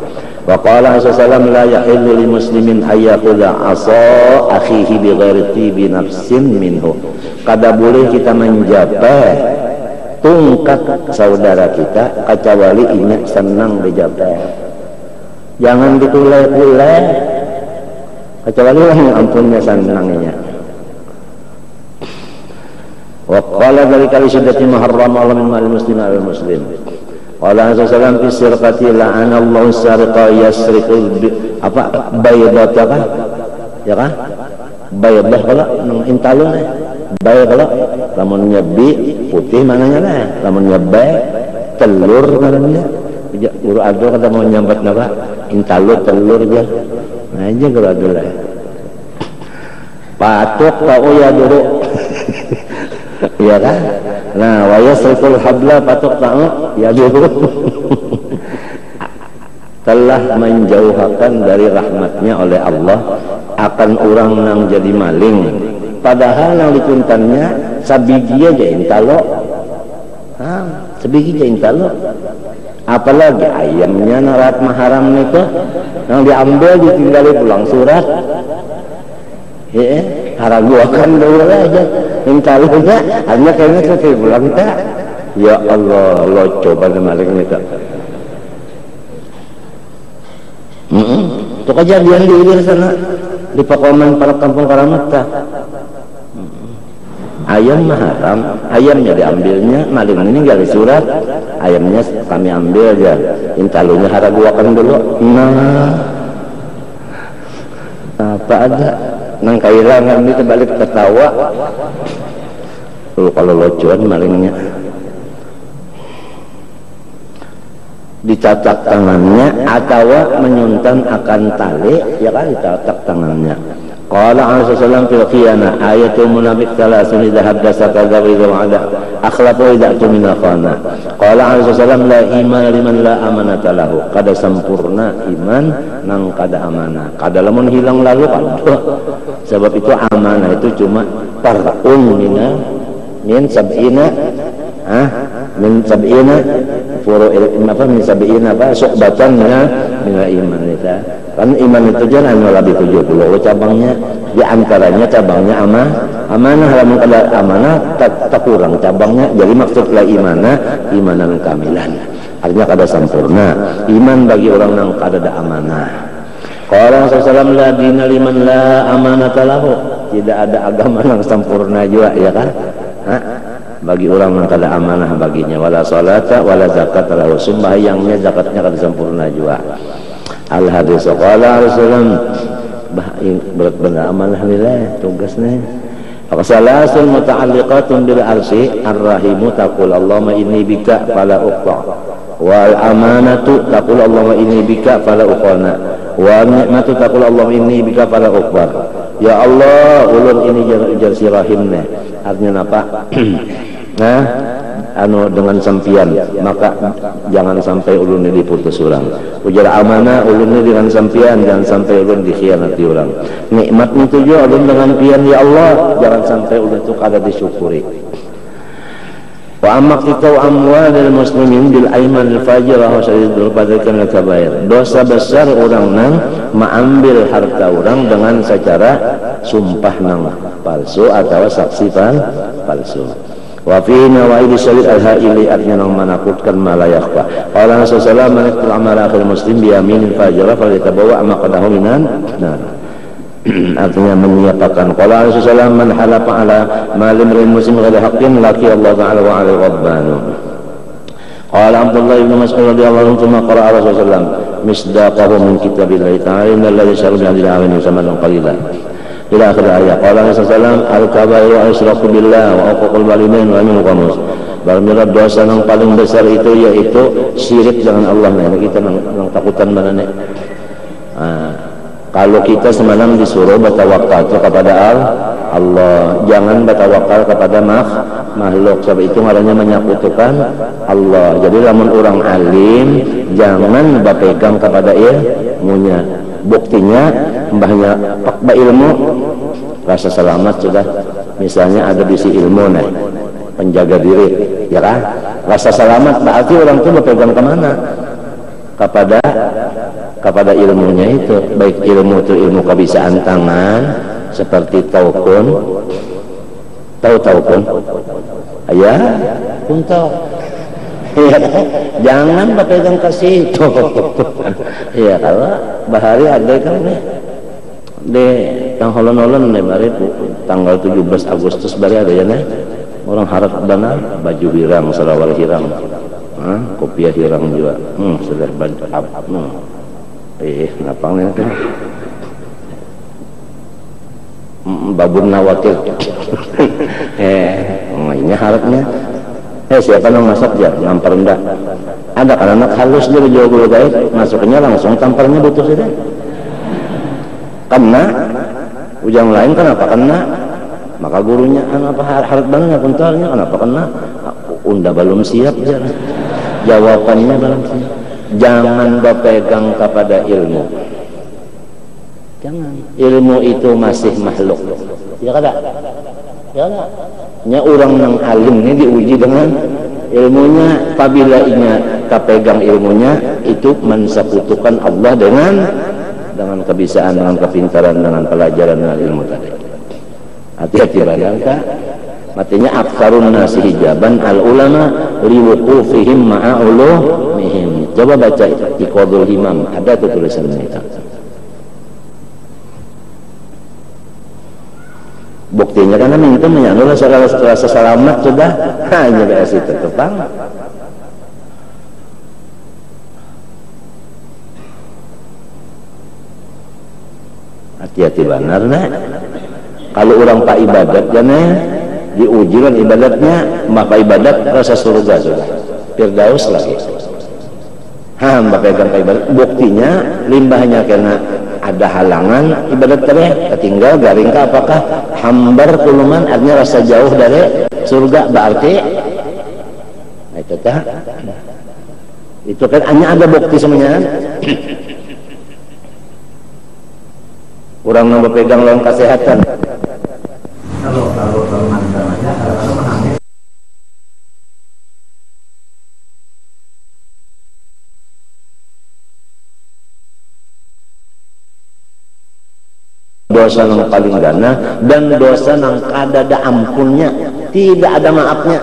Wa qala sallallahu la yahillu lil muslimin ayyakula asa akhihi bi ghairi tibi nafsin minhu. Kada boleh kita menjapai tungkat saudara kita kecuali inya senang dijapai. Jangan ditulai-tulai kecuali yang ampunnya senangnya. Wa qala dzalika li syiddati muharram Allah min mal muslimin al muslim. Qala sallallahu fi sirqati la'ana Allah sariqa yasriqu apa baydata kan? Ya kan? Baydah kalau nang intalun bay kalau lamun nyebi putih mananya lah, lamun nyebe telur mananya. Guru ado kata mau nyambat napa? Intalut telur aja. Nah aja guru ado lah. Patuk tau ya dulu. Iya kan? Nah, wa yasriful habla patuk tau ya dulu. Telah menjauhkan dari rahmatnya oleh Allah akan orang yang jadi maling. Padahal yang dituntannya sabigi aja intalo. Sabigi aja intalo. Apalagi ayamnya narat maharam itu yang diambil ditinggali pulang surat. haraguakan dulu aja minta lunya hanya kayaknya saya pulang tak ya Allah lo coba malingnya tak itu kejadian di ilir sana di Pakoman para kampung Karamat tak ayam mah haram ayamnya diambilnya maling meninggal di surat ayamnya kami ambil aja minta lunya haraguakan dulu nah apa ada nang kailangan itu balik ketawa kalau locuan malingnya dicatak tangannya atau menyuntan akan tali ya kan dicatak tangannya. Qala alaihi wasallam fil khiyana ayatul munafiq thalathun idza haddatsa kadzdzaba idza wa'ada akhlafa idza tumina khana. Qala alaihi wasallam la iman liman la amanata lahu. Kada sempurna iman nang kada amanah. Kada lamun hilang lalu kan. Sebab itu amanah itu cuma far'un min sab'ina min sab'ina furu'il apa min sab'ina apa su'batan min iman kita. Kan iman itu jangan lebih 70 cabangnya, di antaranya cabangnya amanah, lamun kada amanah tak kurang cabangnya. Jadi maksudlah imanan kamilan. Artinya kada sempurna. Iman bagi orang yang kada ada amanah. Qala sallallahu la dina liman la amanata lahu. Tidak ada agama yang sempurna juga ya kan? Bagi orang yang kada amanah baginya wala salata wala zakat lahu. Sembahyangnya zakatnya kada sempurna juga. Al-hadis qala Rasulullah berat benar amanah nilai tugasnya Salasul muta'alliqatun bil arsi ar-rahimu taqul Allahumma inni bika fala uqta wal amanatu taqul Allahumma inni bika fala uqana wa ni'matu taqul Allahumma inni bika fala uqbar. Ya Allah ulun ini jar si rahimna artinya apa? Nah dengan sampian maka jangan sampai ulun ini diputus orang. Ujar amanah ulun ini dengan sampian jangan sampai ulun dikhianati orang. Nikmat itu juga ulun dengan pian ya Allah jangan sampai ulun itu kada disyukuri. Wa amaqtu amwalil muslimin bil aiman al fajirah wa syadidul fadlikan al kabair. Dosa besar orang nang mengambil harta orang dengan secara sumpah nang palsu atau saksi palsu. Wa fi nawaid syar'i al-ha'ili artinya yang menakutkan malayakfa. Qala Rasulullah man yaqtul amala akhir muslim bi yamin fajra falyatabawwa maqadahu minan nar. Artinya menyiapkan. Qala Rasulullah man halafa ala malim muslim ghayri haqqin laqi Allah ta'ala wa 'ala rabbanu. Qala Abdullah bin Mas'ud radhiyallahu anhu thumma qara'a Rasulullah misdaqahu min kitabillahi ta'ala innal ladzi syar'a bil awani samanan qalilan. Ila akhir ayat. Qala Rasulullah al-kabairu asyraku billah wa uququl walidain wa min qamus. Barangkali dosa yang paling besar itu yaitu syirik dengan Allah. Nah, kita nang takutan mana nih? Kalau kita semalam disuruh bertawakal kepada Allah, jangan bertawakal kepada makhluk. Sebab itu ngarannya menyekutukan Allah. Jadi lamun orang alim jangan berpegang kepada ilmunya. Buktinya mbahnya pakba ilmu rasa selamat sudah. Misalnya ada bisi ilmu nih penjaga diri ya kan rasa selamat berarti orang itu berpegang kemana kepada ilmunya itu baik ilmu itu ilmu kebisaan tangan seperti tahu kun ya kuntal ya, jangan berpegang ke situ. Iya kalau bahari ada kan nih di yang holon-holon nih bari tanggal 17 Agustus bari ada ya nih orang harap benar baju hirang sarawal hirang kopiah hirang juga sudah baju ngapangnya kan babun nawakil ini harapnya siapa yang masak ya nampar rendah ada kan anak halus dia jual gula gaib masuknya langsung tamparnya butuh saja kena ujang lain kenapa kena maka gurunya apa harap banget kuntalnya kenapa kena unda belum siap jawabannya belum siap. Jangan berpegang kepada ilmu, jangan ilmu itu masih makhluk ya kada ya kada nya orang yang alim ini diuji dengan ilmunya apabila kepegang ilmunya itu mensekutukan Allah dengan kebisaan dengan kepintaran dengan pelajaran dengan ilmu tadi Hati-hati barangka. Matinya aktsarun nasi hijaban al ulama liwuqufihim ma'a ulumihim. Coba baca Iqadul Himam, ada tuh tulisan itu. Buktinya kan itu menyandul rasa selamat sudah hanya beres itu tepang. Hati-hati benar nah. Kalau orang pak ibadat jana diuji kan ibadatnya, maka ibadat rasa surga sudah Firdaus lagi. Hamba pegang ibadat, buktinya limbahnya kena ada halangan ibadat tereh ketinggal garing ka apakah hambar kuluman artinya rasa jauh dari surga berarti itu tah itu kan hanya ada bukti semuanya. Orang yang berpegang lawan kesehatan kalau mantan aja kalau menangis dosa yang paling gana dan dosa yang kadada ampunnya, tidak ada maafnya.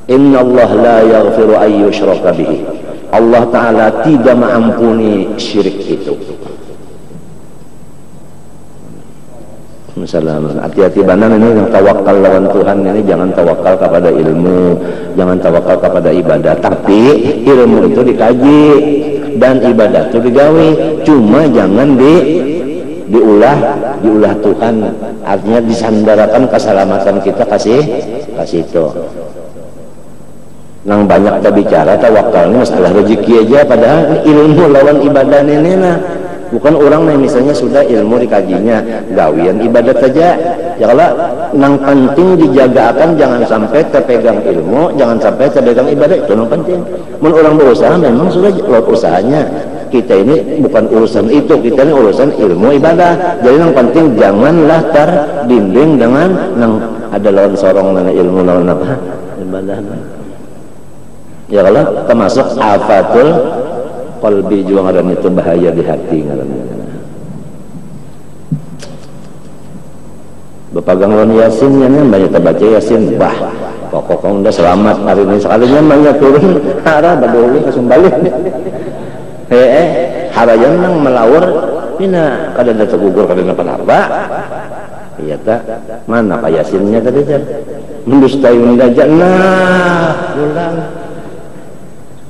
Innallaha la yaghfiru ay yushraka bihi. Allah Ta'ala tidak mengampuni syirik itu. Misalnya hati-hati banan ini yang tawakal lawan Tuhan ini, jangan tawakal kepada ilmu, jangan tawakal kepada ibadah, tapi ilmu itu dikaji dan ibadah itu digawe, cuma jangan diulah Tuhan, artinya disandarakan keselamatan kita kasih itu. Nang banyak kita bicara tawakal ini masalah rezeki aja, padahal ilmu lawan ibadah ini nah. Bukan orang yang misalnya sudah ilmu dikajinya, gawian ibadat saja. Ya kalau nang penting dijagakan, jangan sampai terpegang ilmu, jangan sampai terpegang ibadat, itu nang penting. Men orang berusaha memang sudah lot usahanya. Kita ini bukan urusan itu, kita ini urusan ilmu ibadah. Jadi yang penting janganlah terdinding dengan nang ada lawan sorong nang ilmu lawan apa? Ibadah. Ya kalau termasuk afatul qalbi juga ngaran itu bahaya di hati ngarannya. Bepagang lawan Yasin nya banyak terbaca Yasin, bah pokoknya udah selamat hari ini sekalinya banyak turun hara baduli langsung balik. Harayan nang melawur pina kada ada tegugur kada apa-apa. Iya tak mana ka Yasinnya tadi kan mendustai mendaja nah ulang.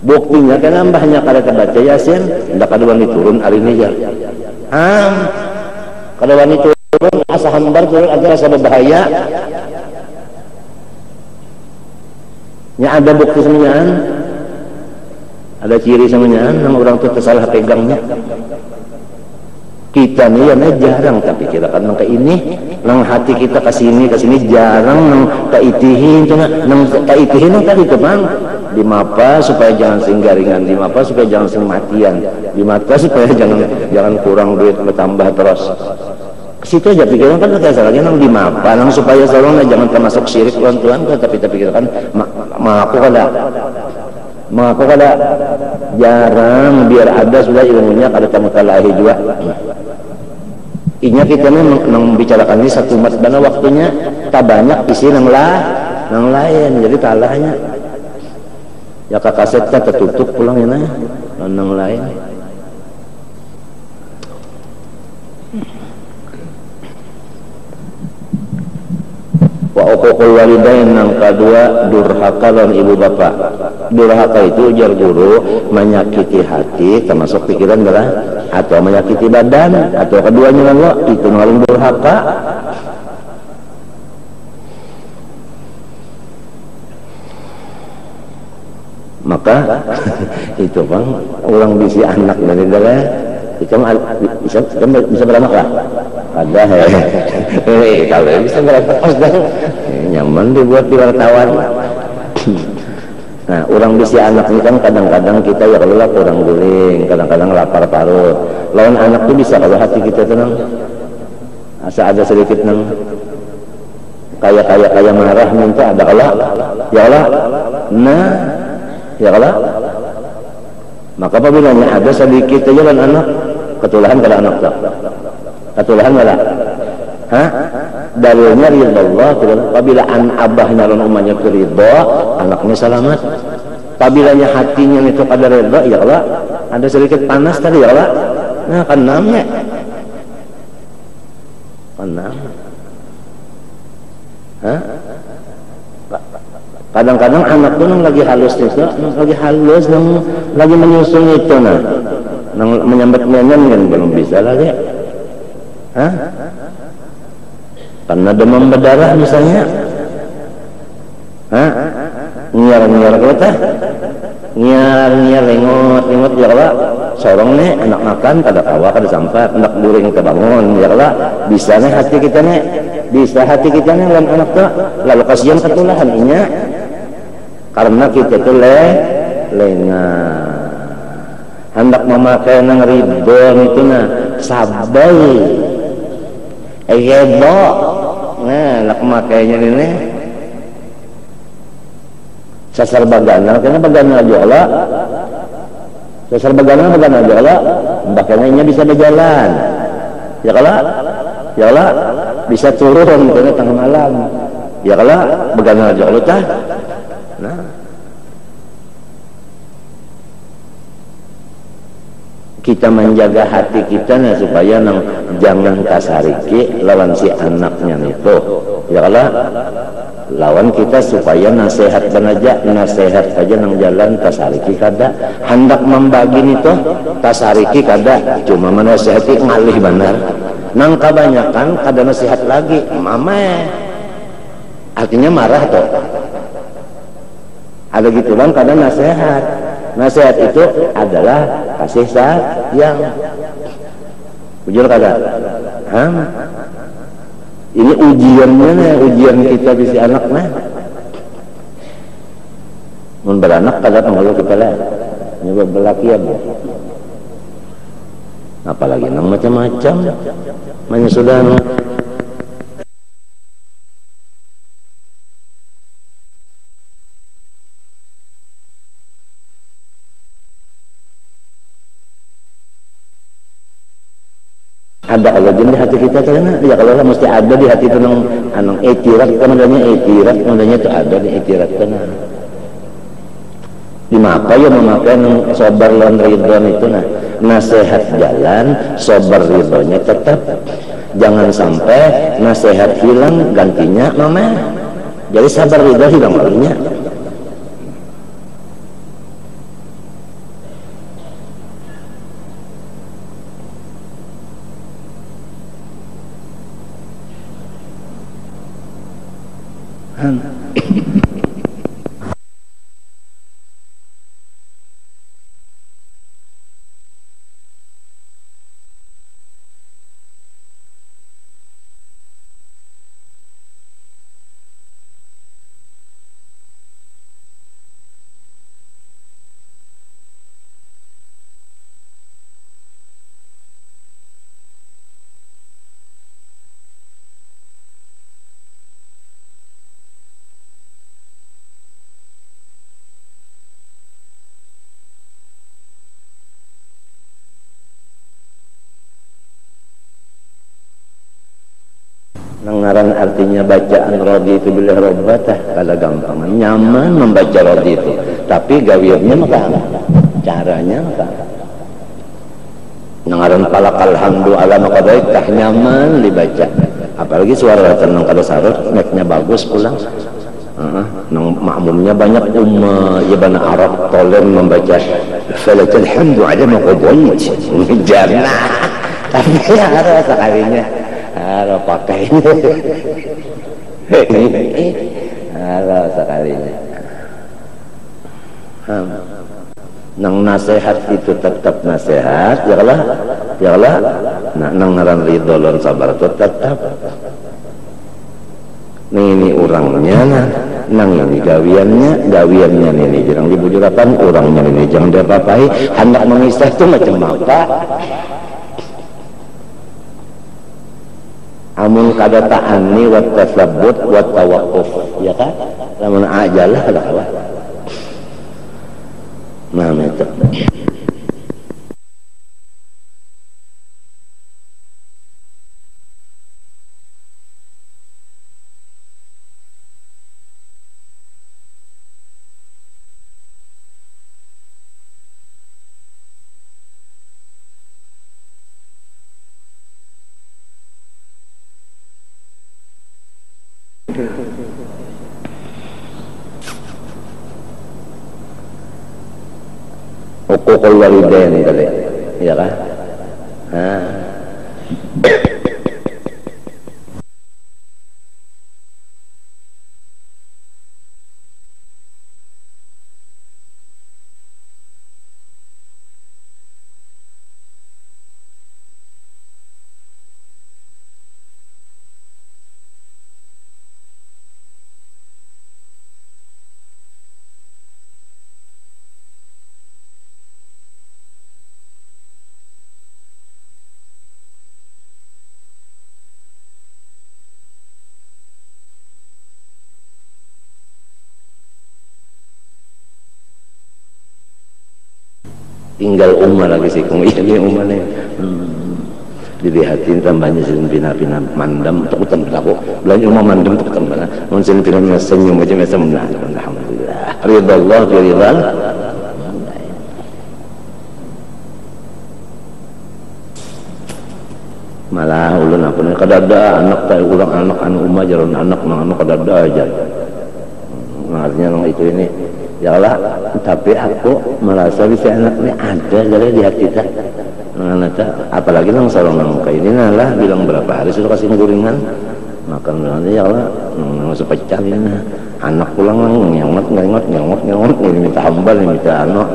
Buktinya kan nambahnya kada terbaca Yasin, ndak kada wani turun hari ini ya. Kada wani turun asa hambar turun aja rasa berbahaya. Nya ada bukti semuanya, ada ciri semuanya, nang orang tuh tersalah pegangnya. Kita nih ya jarang tapi kita kan nang ke ini, nang hati kita ke sini jarang nang kaitihin cuma nang kaitihin tadi teman dimapa supaya jangan singgaringan, dimapa supaya jangan sing matian, dimata supaya jangan kurang duit bertambah terus. Situ aja pikiran kan kita salahnya nang dimapa nang supaya selalu jangan termasuk syirik lawan Tuhan tapi kita kan mengaku kada jarang biar ada sudah ilmunya kada tamutalahi juga. Inya kita membicarakan ini satu masbana waktunya tak banyak isi nang lain jadi talahnya ya kakaset kita tertutup pulang ya nang lain. Wa uququl walidain yang kedua durhaka dan ibu bapak. Durhaka itu ujar guru menyakiti hati termasuk pikiran adalah atau menyakiti badan atau keduanya Allah itu ngaling durhaka. Maka itu bang orang bisi anak dari dalam itu bisa beranak lah ada kalau bisa beranak nyaman dibuat di wartawan. Nah orang bisi anak ini kan kadang-kadang kita ya kalau kurang guling, kadang-kadang lapar parut. Lawan anak itu bisa kalau hati kita tenang asa ada sedikit nang kayak marah minta ada kalau ya Allah nah ya kalau maka apabila ada sedikit aja kan anak ketulahan pada anak tak ketulahan malah Hah? Dalilnya ridha Allah. Apabila abahnya lawan umahnya ridha, anaknya selamat. Apabilanya hatinya itu ada ridha, ya Allah, ada sedikit panas tadi ya Allah. Nah, kan namanya. Kan namanya. Hah? Kadang-kadang anak tuh lagi halus itu, lagi halus, lagi menyusun itu, menyambat nyanyian belum bisa lagi. Hah? Karena demam berdarah misalnya. Hah? Nyiar kita, nyiar rengot ya Allah. Sorong nih anak makan kada kawa kada sampat, anak guring kebangun ya Allah. Bisa nih hati kita nih, bisa hati kita nih lawan anak tuh. Lalu kasihan ketulahan inya. Karena kita tuh lengah hendak memakai nang ribon itu sabai ego nak memakainya ini sasar bagana karena bagana jola sasar bagana jola makanya bisa berjalan ya kalau bisa turun karena tengah malam ya kalau bagana jola tah. Nah, kita menjaga hati kita supaya jangan kasariki lawan si anaknya itu ya Allah, lawan kita supaya nasihat aja nang jalan kasariki kada hendak membagi itu kasariki kada cuma menasihati ngalih benar nang kebanyakan kada nasihat lagi mama artinya marah tuh. Ada gitu bang, kadang nasihat itu adalah kasih sayang. Jujur kada? Ini ujiannya ujian kita bisi anak mun beranak kada pengaruh kita lah. Nyoba belaki ya bu. Apalagi nang macam-macam. Manya sudah ada kalau di hati kita karena ya kalau mesti ada di hati itu anong etirat namanya itu ada di etirat kana di mapa ya memakai sabar lawan ridwan itu nasihat jalan sabar ridhonya tetap jangan sampai nasihat hilang gantinya mama jadi sabar ridho hilang malunya. Ngaran artinya bacaan rodi itu bila robbatah kalau gampang nyaman membaca rodi itu tapi gawirnya maka caranya maka ngaran palakal hamdu ala maqadaik tah nyaman dibaca apalagi suara tenang kada sarut neknya bagus pulang nang makmumnya banyak ya bana Arab tolen membaca falakal hamdu ala maqadaik jannah tapi ada sekalinya ada pakainya ada sekalinya nang nasihat itu tetap nasihat ya Allah nang ngaran ridho lan sabar itu tetap ini orangnya nang ini gawiannya ini jangan dibujurakan orangnya ini jangan diapa-apai hendak memisah itu macam apa amun kada ta'anni wa tasabbut wa tawaqquf ya kan lamun ajalah kada kalah nah itu Huququl walidain tadi, ya kan? Nah. Tinggal umma lagi sih kung ini umma nih dilihatin tambahnya silin pina mandam tukutan aku belanja umma mandam tukutan mana mun silin pina senyum aja macam mana alhamdulillah ridallah ridal malah ulun apa nih kadada anak tak ulang anak anu umma jalan anak anu kadada aja artinya nang itu ini ya Allah, tapi aku merasa bisa anak ini ada dari di hati kita. Apalagi nang sarong nang kayak ini lah bilang berapa hari sudah kasih gorengan makan nanti ya Allah nang sepecah ini anak pulang ngelot ini minta hambal ini minta anak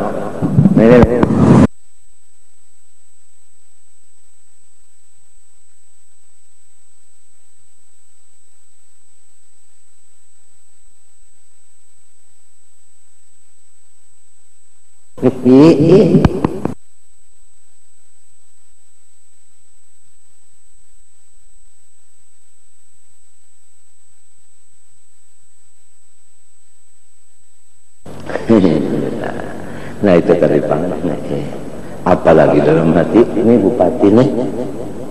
nah itu tadi apalagi dalam hati ini bupati nih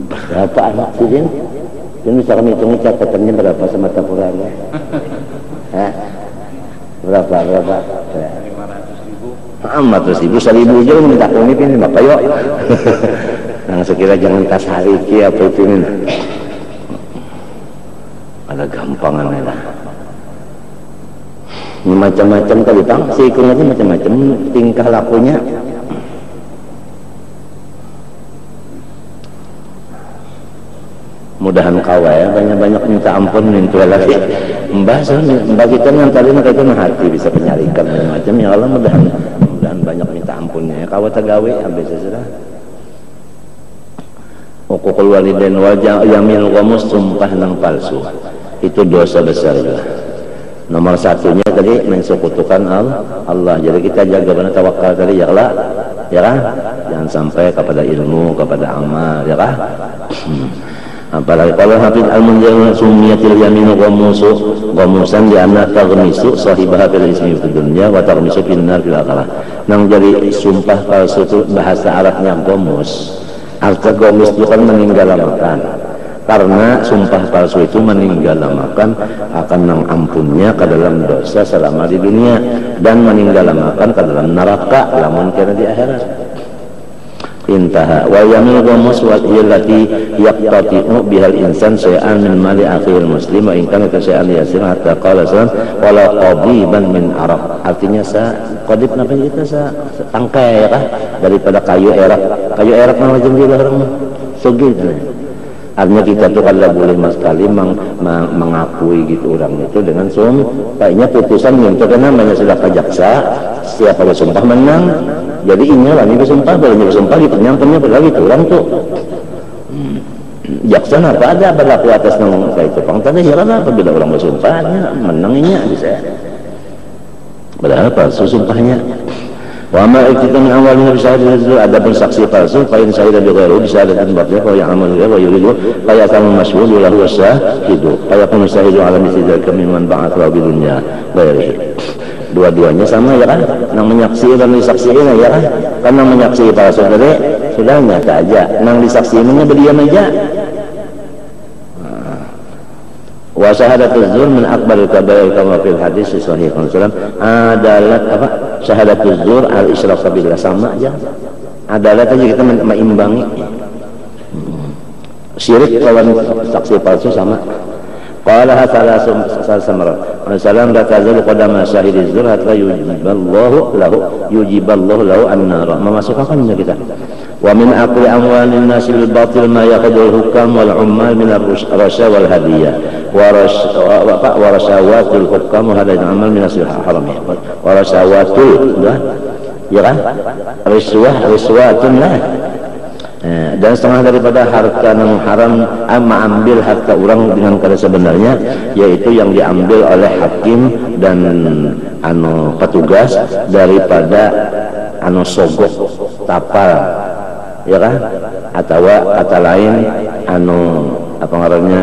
berapa anak sih ini bisa kami hitung catatannya berapa sama tapurannya berapa 500.000 1.000 aja minta kunip ini bapak yuk nah sekira jangan tas hariki apa itu ini ada gampangan lah ini macam-macam tadi bang si ikung aja macam-macam tingkah lakunya mudahan kawa ya banyak-banyak minta ampun minta lagi mbah kita yang tadi itu hati bisa penyarikan macam-macam ya Allah mudahan banyak minta ampunnya ya kawa tagawe habis sudah uququl walidain wal yamin ghamus sumpah nang palsu itu dosa besar juga nomor satunya tadi mensekutukan Allah jadi kita jaga benar tawakal tadi ya Allah ya kan jangan sampai kepada ilmu kepada amal ya kan apalagi kalau Hafidh Al-Munzir sumiyatil yaminu ghamusan di anna taghmisu sahibaha fil ismi fid dunya wa taghmisu fin nar fil akhirah nang jadi sumpah palsu itu bahasa Arabnya ghamus arti ghamus itu kan meninggalamakan karena sumpah palsu itu meninggalamakan akan nang ampunnya ke dalam dosa selama di dunia dan meninggalamakan ke dalam neraka lamun kena di akhirat intaha wa yamil ghamus wa allati yaqtati'u bihal insan syai'an min mali akhil muslim wa in kana syai'an yasir hatta qala sallam wala qadiban min araq artinya qadib napa kita tangkai ya kah daripada kayu erak nama jendela orang sugih artinya kita tuh kalau boleh sekali mengakui gitu orang itu dengan kayaknya putusan itu karena namanya sudah kejaksa siapa bersumpah menang jadi inilah ini bersumpah bolehnya bersumpah gitu nyampernya berlagi gitu orang tuh jaksa apa ada berlaku atas nama kayak itu pangtanya ya kan apabila orang bersumpahnya menangnya bisa padahal palsu sumpahnya wa ma iktitan awalnya bisyahadatin itu ada bersaksi palsu fa in syahida bi ghairi bisyahadatin batil fa ya'mal wa yuridu fa ya'tamu mashhud lahu wasyahidu fa yakunu syahidu ala misli dzalika mimman ba'atha bi dunya ghairi dua-duanya sama ya kan nang menyaksi dan disaksikan ya kan karena menyaksi palsu tadi sudah nyata aja nang disaksiinnya berdiam aja wa syahadatuz zur min akbaril kabair kama fil hadis sahih Rasulullah adalah apa syahadatuz zur al isyraq billah sama aja adalah aja kita mengimbangi syirik lawan saksi palsu sama Qalaha thalath marat. Salam la tazalu qadama syahidi zur hatta yujiballahu lahu an-nar. Memasukkannya kita. Wa min aqli amwalin nasi bil batil ma yaqdul hukam wal ummal min ar-rasha wal hadiyah wa rashawatul hukam wa hadiyah amal min asil haram. Wa rashawatul ya kan? Riswatun lah. Dan setengah daripada harta yang haram ambil harta orang dengan kada sebenarnya, yaitu yang diambil oleh hakim dan petugas daripada sogok tapal, ya kan, atau kata lain apa ngarannya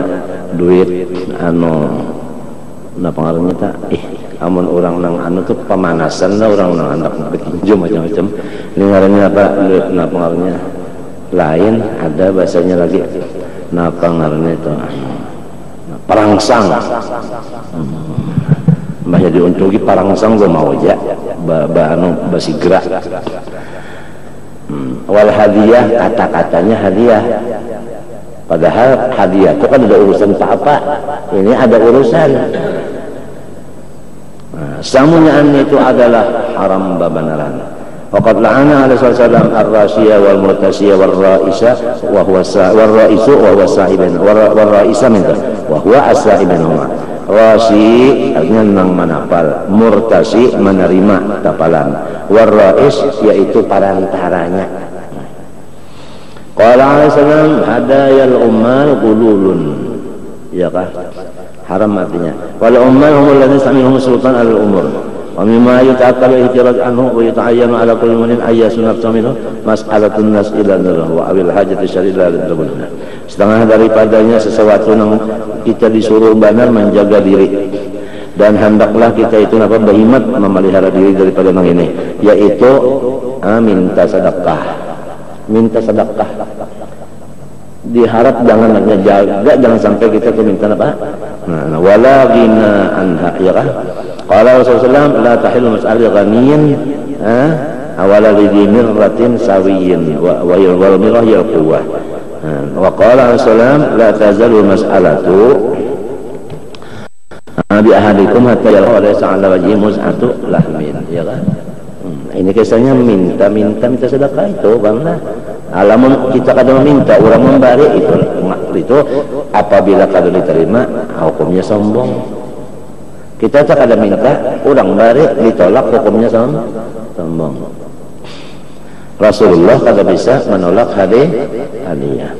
duit apa ngarannya tak amun orang nang tuh pemanasan lah, orang nang anak bertinju macam-macam ini ngarannya apa ngarannya lain, ada bahasanya lagi napa ngarannya itu perangsang. Mbah jadi untugi perangsang gua mau aja basi gerak. Wal hadiah, kata-katanya hadiah, padahal hadiah itu kan ada urusan apa-apa, ini ada urusan. Samunyaan itu adalah haram babanaran. Waqad la'ana alaihi wasallam ar-rasiyah wal murtasiyah wal ra'isa wa huwa ra'isu wa huwa sahiban wal ra'isa minta wa huwa as-sahibun. Rasi artinya nang manapal, murtasi menerima tapalan, wal ra'is yaitu parantaranya. Qala alaihi salam hadayal ummal qululun, ya kah? Haram artinya. Wal ummal humul ladzina samihum sultan al-umur. Wa mimma yuta'akkalu ihtiraj anhu wa yuta'ayyanu ala kulli mu'min ayyasun nafsaminu mas'alatun nas ila nurah wa awil hajati syarila lidrabunna. Setengah daripadanya sesuatu yang kita disuruh benar menjaga diri, dan hendaklah kita itu berhimmat memelihara diri daripada yang ini, yaitu minta sedekah. Diharap jangan hanya jaga, jangan sampai kita tuh minta apa? Wala ghina anha, ya kan? Qala Rasulullah la tahillu mas'al ghaniyin awala lidhi mirratin sawiyin wa yal mirrah yal quwwah. Wa qala Rasulullah la tazalu mas'alatu bi ahadikum hatta yalqa laysa 'ala wajhi mus'atu lahmin, ya kan? Ini kisahnya minta sedekah itu banglah. Alamun kita kadang meminta orang memberi itu apabila kada diterima hukumnya sombong. Kita tak ada minta orang memberi ditolak hukumnya sombong. Rasulullah kada bisa menolak hadiah.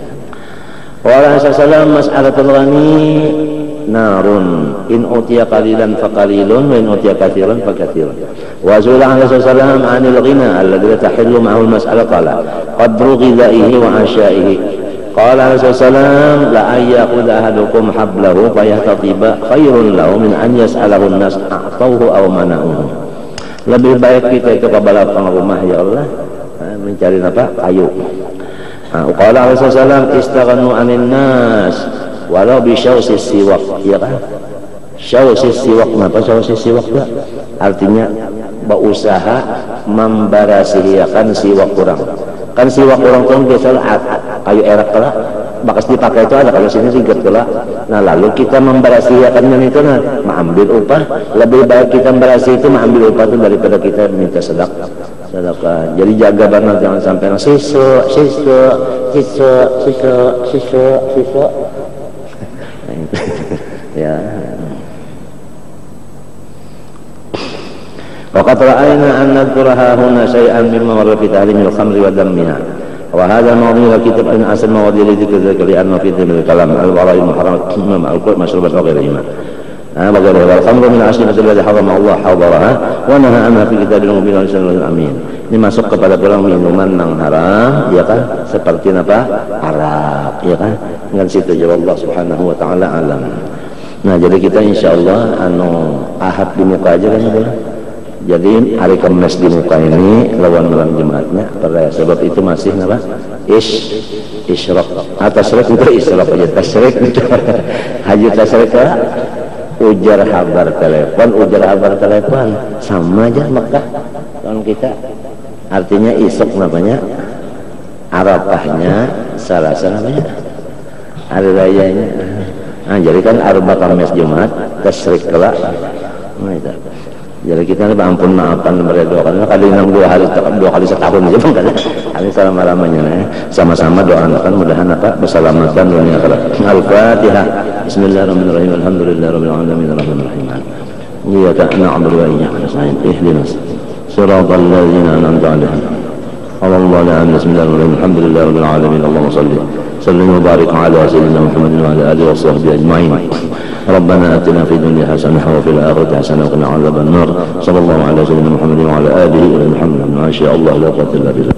Wa sallallahu mas'alatul ghani narun in utiya qalilan faqalilun wa in utiya katsiran fakatsirun. Wa zula alaihi wasallam anil ghina alladhi tahillu ma'ahu al-mas'ala qala qadru ghidaihi wa ashaihi. Qala alaihi wasallam la ayyaqud ahadukum hablahu fayahtatiba khairun lahu min an yas'alahu an-nas a'tauhu aw mana'uhu. Lebih baik kita itu kepada rumah, ya Allah, mencari apa? Kayu. Qala alaihi wasallam istaghnu 'anil nas walau bi syausis siwak, ya kan? Syausis siwak, apa syausis siwak lah? Artinya berusaha membarasihiakan siwak kurang. Kan siwak kurang tuh biasa kayu erak lah, bakas dipakai itu ada kalau sini riget lah. Nah lalu kita membarasihiakannya itu mengambil upah. Lebih baik kita membarasi itu mengambil upah itu daripada kita minta sedekah. Jadi jaga banget jangan sampai sisa ya. Waqad ra'ayna an nadhkuraha huna syai'an mimma marra fi tahrimil khamri wa dammiha. Wa hadha mawdu'u kitab an asal mawadi' dzikr li'anna fi dzikr kalam al-wara'i muharramat ma'al mashrubat wa ghairihi. Bagaimana wal khamru min asli allati harrama Allah hadaraha wa naha anha fi kitabil mubin wa lisanil amin. Ini masuk kepada pulang minuman yang haram, ya kan? Seperti apa? Arak, ya kan? Dengan situ jawab Allah Subhanahu wa taala alam. Nah, jadi kita insyaallah ahad di muka aja kan boleh. Jadi hari Kamis di muka ini lawan malam Jumatnya pada sebab itu masih apa? Isyraq. Tasyraq itu isyraq aja tasyraq. Haji tasyraq ujar kabar telepon sama aja Mekah tahun kita. Artinya isuk namanya, Arafahnya, Salasa namanya, hari rayanya. Nah, jadi kan arba kamis Jumat tasyrik kelak. Nah, itu. Jadi kita ini ampun maafkan mereka karena kali 2 kali setahun aja kan. Kami selama-lamanya sama-sama doakan mudahan keselamatan dunia akhirat. Al-Fatihah. Bismillahirrahmanirrahim. Alhamdulillahirabbil alamin arrahmanir rahim. Iyyaka na'budu wa iyyaka nasta'in. Ihdinas siratal ladzina an'amta 'alaihim. Bismillahirrahmanirrahim. Alhamdulillahirabbil alamin. Allahumma shalli wa barik ala sayyidina Muhammadin wa ala alihi wa sahbihi ajma'in. ربنا آتنا في الدنيا حسنة وفي الآخرة حسنة وقنا عذاب النار. صلى الله على سيدنا محمد وعلى آله وصحبه وسلم. ما شاء الله لا قوة إلا بالله.